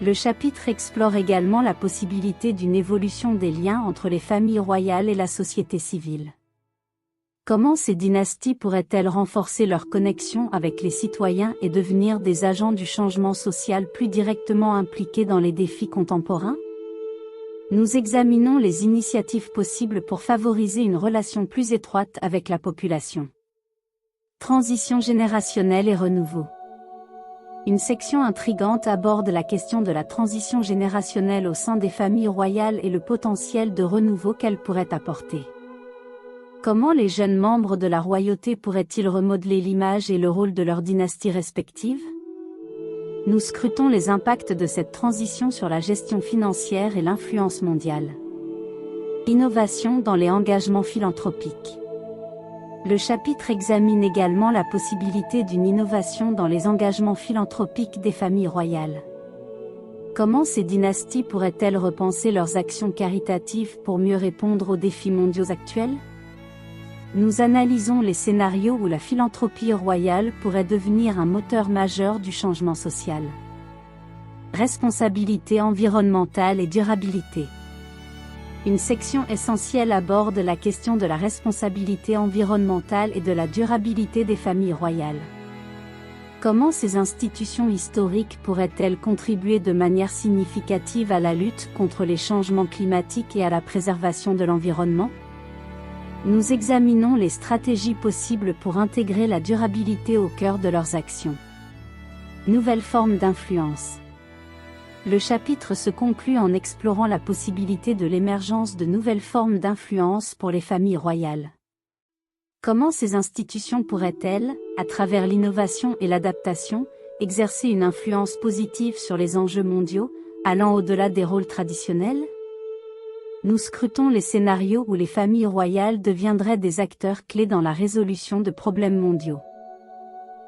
Le chapitre explore également la possibilité d'une évolution des liens entre les familles royales et la société civile. Comment ces dynasties pourraient-elles renforcer leur connexion avec les citoyens et devenir des agents du changement social plus directement impliqués dans les défis contemporains? Nous examinons les initiatives possibles pour favoriser une relation plus étroite avec la population. Transition générationnelle et renouveau. Une section intrigante aborde la question de la transition générationnelle au sein des familles royales et le potentiel de renouveau qu'elle pourrait apporter. Comment les jeunes membres de la royauté pourraient-ils remodeler l'image et le rôle de leurs dynasties respectives? Nous scrutons les impacts de cette transition sur la gestion financière et l'influence mondiale. Innovation dans les engagements philanthropiques. Le chapitre examine également la possibilité d'une innovation dans les engagements philanthropiques des familles royales. Comment ces dynasties pourraient-elles repenser leurs actions caritatives pour mieux répondre aux défis mondiaux actuels? Nous analysons les scénarios où la philanthropie royale pourrait devenir un moteur majeur du changement social. Responsabilité environnementale et durabilité. Une section essentielle aborde la question de la responsabilité environnementale et de la durabilité des familles royales. Comment ces institutions historiques pourraient-elles contribuer de manière significative à la lutte contre les changements climatiques et à la préservation de l'environnement? Nous examinons les stratégies possibles pour intégrer la durabilité au cœur de leurs actions. Nouvelles formes d'influence. Le chapitre se conclut en explorant la possibilité de l'émergence de nouvelles formes d'influence pour les familles royales. Comment ces institutions pourraient-elles, à travers l'innovation et l'adaptation, exercer une influence positive sur les enjeux mondiaux, allant au-delà des rôles traditionnels? Nous scrutons les scénarios où les familles royales deviendraient des acteurs clés dans la résolution de problèmes mondiaux.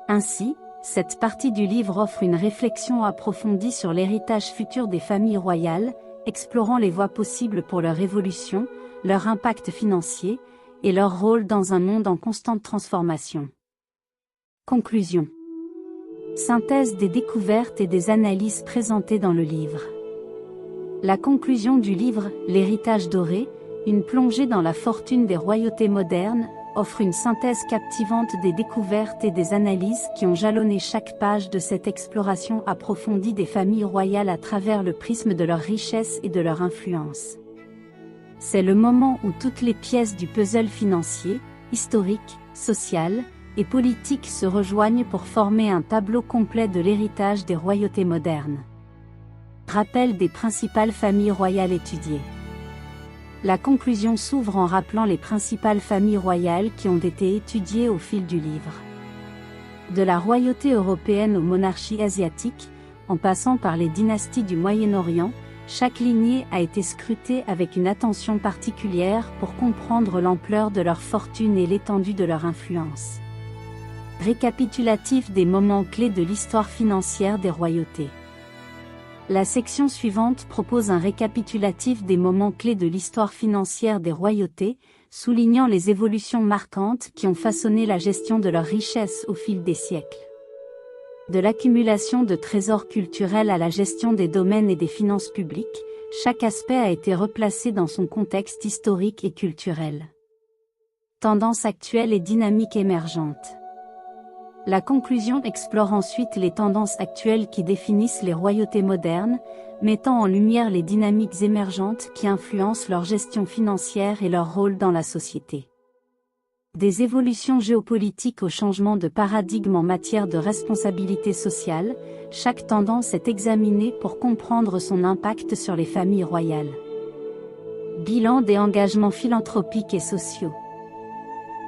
Ainsi, cette partie du livre offre une réflexion approfondie sur l'héritage futur des familles royales, explorant les voies possibles pour leur évolution, leur impact financier, et leur rôle dans un monde en constante transformation. Conclusion. Synthèse des découvertes et des analyses présentées dans le livre. La conclusion du livre, L'héritage doré, une plongée dans la fortune des royautés modernes, offre une synthèse captivante des découvertes et des analyses qui ont jalonné chaque page de cette exploration approfondie des familles royales à travers le prisme de leur richesse et de leur influence. C'est le moment où toutes les pièces du puzzle financier, historique, social et politique se rejoignent pour former un tableau complet de l'héritage des royautés modernes. Rappel des principales familles royales étudiées. La conclusion s'ouvre en rappelant les principales familles royales qui ont été étudiées au fil du livre. De la royauté européenne aux monarchies asiatiques, en passant par les dynasties du Moyen-Orient, chaque lignée a été scrutée avec une attention particulière pour comprendre l'ampleur de leur fortune et l'étendue de leur influence. Récapitulatif des moments clés de l'histoire financière des royautés. La section suivante propose un récapitulatif des moments clés de l'histoire financière des royautés, soulignant les évolutions marquantes qui ont façonné la gestion de leurs richesses au fil des siècles. De l'accumulation de trésors culturels à la gestion des domaines et des finances publiques, chaque aspect a été replacé dans son contexte historique et culturel. Tendances actuelles et dynamiques émergentes. La conclusion explore ensuite les tendances actuelles qui définissent les royautés modernes, mettant en lumière les dynamiques émergentes qui influencent leur gestion financière et leur rôle dans la société. Des évolutions géopolitiques au changement de paradigme en matière de responsabilité sociale, chaque tendance est examinée pour comprendre son impact sur les familles royales. Bilan des engagements philanthropiques et sociaux.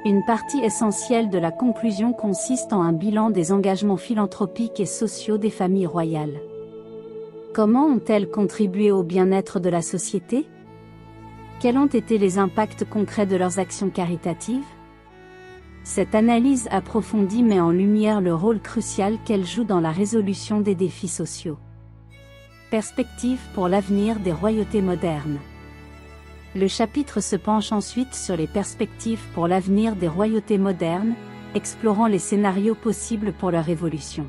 Une partie essentielle de la conclusion consiste en un bilan des engagements philanthropiques et sociaux des familles royales. Comment ont-elles contribué au bien-être de la société? Quels ont été les impacts concrets de leurs actions caritatives? Cette analyse approfondie met en lumière le rôle crucial qu'elles jouent dans la résolution des défis sociaux. Perspectives pour l'avenir des royautés modernes. Le chapitre se penche ensuite sur les perspectives pour l'avenir des royautés modernes, explorant les scénarios possibles pour leur évolution.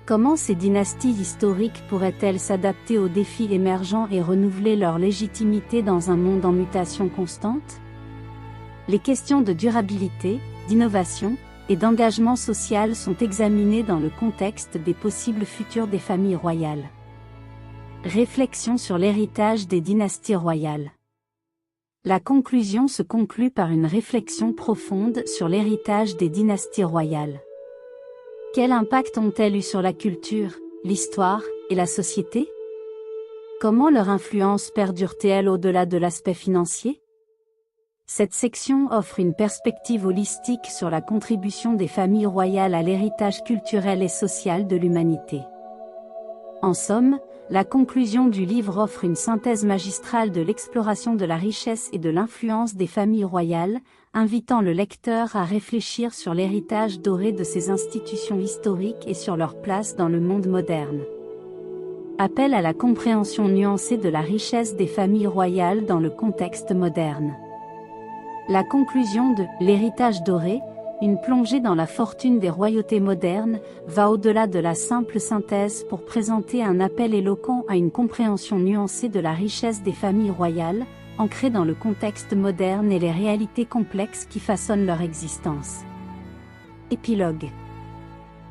Comment ces dynasties historiques pourraient-elles s'adapter aux défis émergents et renouveler leur légitimité dans un monde en mutation constante? Les questions de durabilité, d'innovation et d'engagement social sont examinées dans le contexte des possibles futurs des familles royales. Réflexion sur l'héritage des dynasties royales. La conclusion se conclut par une réflexion profonde sur l'héritage des dynasties royales. Quel impact ont-elles eu sur la culture, l'histoire et la société? Comment leur influence perdure-t-elle au-delà de l'aspect financier? Cette section offre une perspective holistique sur la contribution des familles royales à l'héritage culturel et social de l'humanité. En somme, la conclusion du livre offre une synthèse magistrale de l'exploration de la richesse et de l'influence des familles royales, invitant le lecteur à réfléchir sur l'héritage doré de ces institutions historiques et sur leur place dans le monde moderne. Appel à la compréhension nuancée de la richesse des familles royales dans le contexte moderne. La conclusion de « L'héritage doré », une plongée dans la fortune des royautés modernes, va au-delà de la simple synthèse pour présenter un appel éloquent à une compréhension nuancée de la richesse des familles royales, ancrée dans le contexte moderne et les réalités complexes qui façonnent leur existence. Épilogue.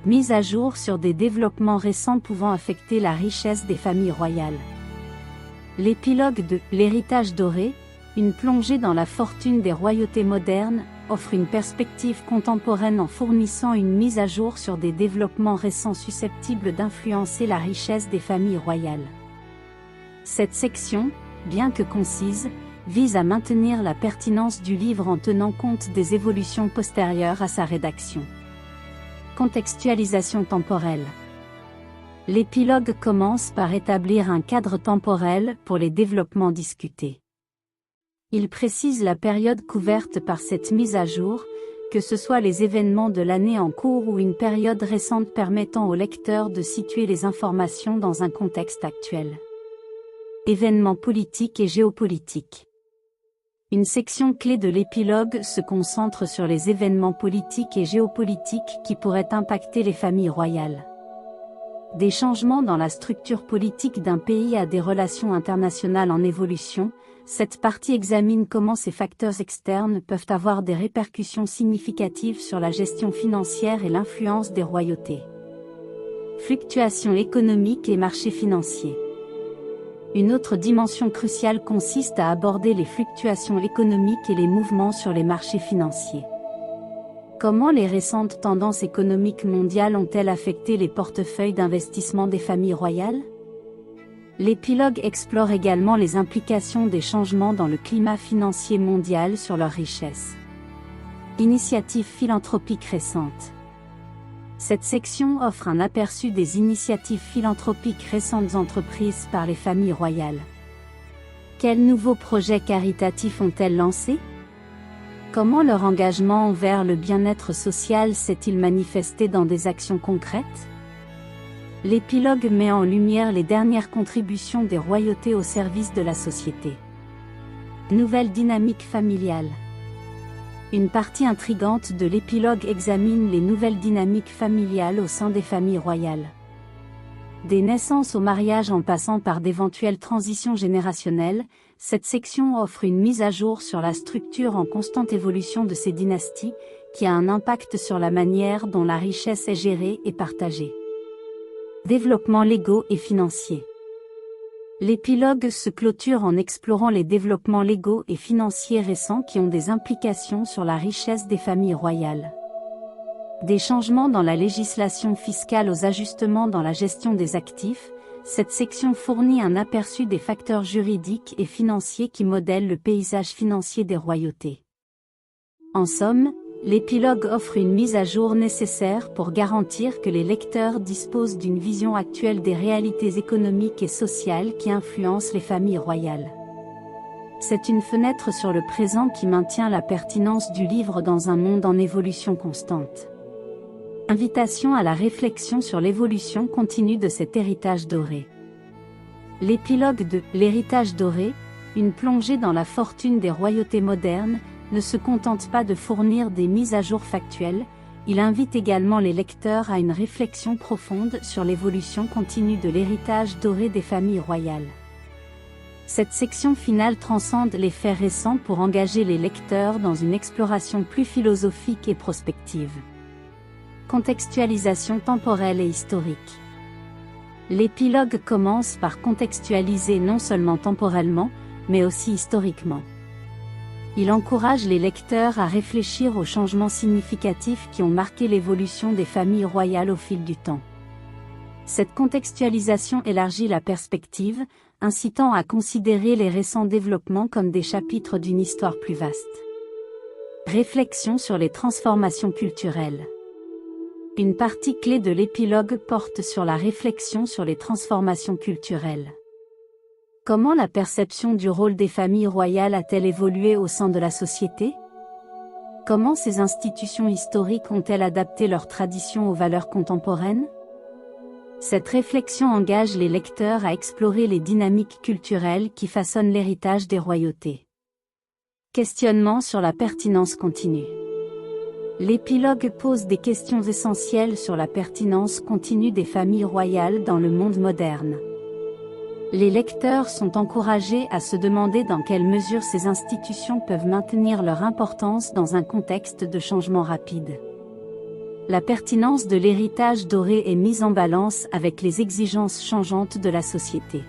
Mise à jour sur des développements récents pouvant affecter la richesse des familles royales. L'épilogue de « L'héritage doré », une plongée dans la fortune des royautés modernes, offre une perspective contemporaine en fournissant une mise à jour sur des développements récents susceptibles d'influencer la richesse des familles royales. Cette section, bien que concise, vise à maintenir la pertinence du livre en tenant compte des évolutions postérieures à sa rédaction. Contextualisation temporelle. L'épilogue commence par établir un cadre temporel pour les développements discutés. Il précise la période couverte par cette mise à jour, que ce soit les événements de l'année en cours ou une période récente permettant au lecteur de situer les informations dans un contexte actuel. Événements politiques et géopolitiques. Une section clé de l'épilogue se concentre sur les événements politiques et géopolitiques qui pourraient impacter les familles royales. Des changements dans la structure politique d'un pays à des relations internationales en évolution, cette partie examine comment ces facteurs externes peuvent avoir des répercussions significatives sur la gestion financière et l'influence des royautés. Fluctuations économiques et marchés financiers. Une autre dimension cruciale consiste à aborder les fluctuations économiques et les mouvements sur les marchés financiers. Comment les récentes tendances économiques mondiales ont-elles affecté les portefeuilles d'investissement des familles royales? L'épilogue explore également les implications des changements dans le climat financier mondial sur leur richesse. Initiatives philanthropiques récentes. Cette section offre un aperçu des initiatives philanthropiques récentes entreprises par les familles royales. Quels nouveaux projets caritatifs ont-elles lancés? Comment leur engagement envers le bien-être social s'est-il manifesté dans des actions concrètes? L'épilogue met en lumière les dernières contributions des royautés au service de la société. Nouvelle dynamique familiale. Une partie intrigante de l'épilogue examine les nouvelles dynamiques familiales au sein des familles royales. Des naissances au mariage en passant par d'éventuelles transitions générationnelles, cette section offre une mise à jour sur la structure en constante évolution de ces dynasties, qui a un impact sur la manière dont la richesse est gérée et partagée. Développements légaux et financiers. L'épilogue se clôture en explorant les développements légaux et financiers récents qui ont des implications sur la richesse des familles royales. Des changements dans la législation fiscale aux ajustements dans la gestion des actifs, cette section fournit un aperçu des facteurs juridiques et financiers qui modèlent le paysage financier des royautés. En somme, l'épilogue offre une mise à jour nécessaire pour garantir que les lecteurs disposent d'une vision actuelle des réalités économiques et sociales qui influencent les familles royales. C'est une fenêtre sur le présent qui maintient la pertinence du livre dans un monde en évolution constante. Invitation à la réflexion sur l'évolution continue de cet héritage doré. L'épilogue de « L'héritage doré », une plongée dans la fortune des royautés modernes, ne se contente pas de fournir des mises à jour factuelles, il invite également les lecteurs à une réflexion profonde sur l'évolution continue de l'héritage doré des familles royales. Cette section finale transcende les faits récents pour engager les lecteurs dans une exploration plus philosophique et prospective. Contextualisation temporelle et historique. L'épilogue commence par contextualiser non seulement temporellement, mais aussi historiquement. Il encourage les lecteurs à réfléchir aux changements significatifs qui ont marqué l'évolution des familles royales au fil du temps. Cette contextualisation élargit la perspective, incitant à considérer les récents développements comme des chapitres d'une histoire plus vaste. Réflexion sur les transformations culturelles. Une partie clé de l'épilogue porte sur la réflexion sur les transformations culturelles. Comment la perception du rôle des familles royales a-t-elle évolué au sein de la société? Comment ces institutions historiques ont-elles adapté leurs traditions aux valeurs contemporaines? Cette réflexion engage les lecteurs à explorer les dynamiques culturelles qui façonnent l'héritage des royautés. Questionnement sur la pertinence continue. L'épilogue pose des questions essentielles sur la pertinence continue des familles royales dans le monde moderne. Les lecteurs sont encouragés à se demander dans quelle mesure ces institutions peuvent maintenir leur importance dans un contexte de changement rapide. La pertinence de l'héritage doré est mise en balance avec les exigences changeantes de la société.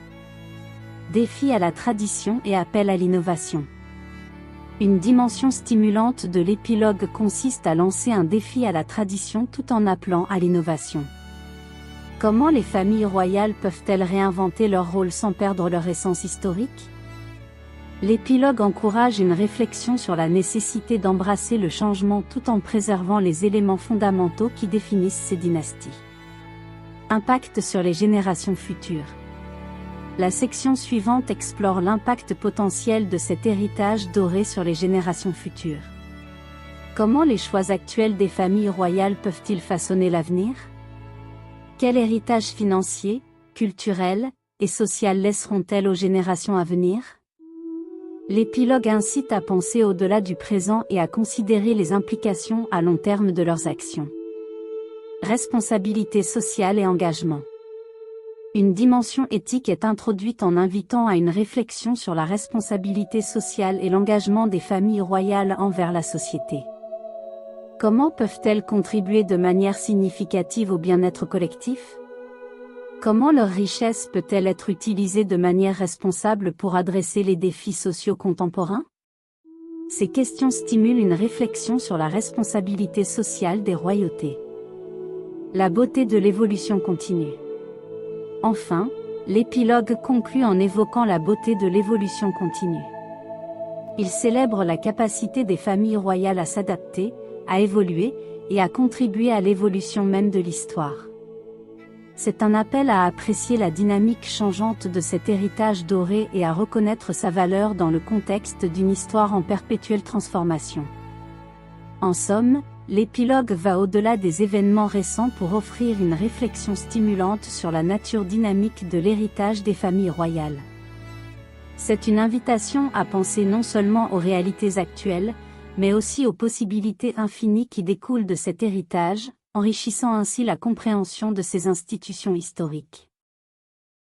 Défi à la tradition et appel à l'innovation. Une dimension stimulante de l'épilogue consiste à lancer un défi à la tradition tout en appelant à l'innovation. Comment les familles royales peuvent-elles réinventer leur rôle sans perdre leur essence historique? L'épilogue encourage une réflexion sur la nécessité d'embrasser le changement tout en préservant les éléments fondamentaux qui définissent ces dynasties. Impact sur les générations futures. La section suivante explore l'impact potentiel de cet héritage doré sur les générations futures. Comment les choix actuels des familles royales peuvent-ils façonner l'avenir? Quel héritage financier, culturel et social laisseront-elles aux générations à venir? L'épilogue incite à penser au-delà du présent et à considérer les implications à long terme de leurs actions. Responsabilité sociale et engagement. Une dimension éthique est introduite en invitant à une réflexion sur la responsabilité sociale et l'engagement des familles royales envers la société. Comment peuvent-elles contribuer de manière significative au bien-être collectif? Comment leur richesse peut-elle être utilisée de manière responsable pour adresser les défis sociaux contemporains? Ces questions stimulent une réflexion sur la responsabilité sociale des royautés. La beauté de l'évolution continue. Enfin, l'épilogue conclut en évoquant la beauté de l'évolution continue. Il célèbre la capacité des familles royales à s'adapter, à évoluer, et à contribuer à l'évolution même de l'histoire. C'est un appel à apprécier la dynamique changeante de cet héritage doré et à reconnaître sa valeur dans le contexte d'une histoire en perpétuelle transformation. En somme, l'épilogue va au-delà des événements récents pour offrir une réflexion stimulante sur la nature dynamique de l'héritage des familles royales. C'est une invitation à penser non seulement aux réalités actuelles, mais aussi aux possibilités infinies qui découlent de cet héritage, enrichissant ainsi la compréhension de ces institutions historiques.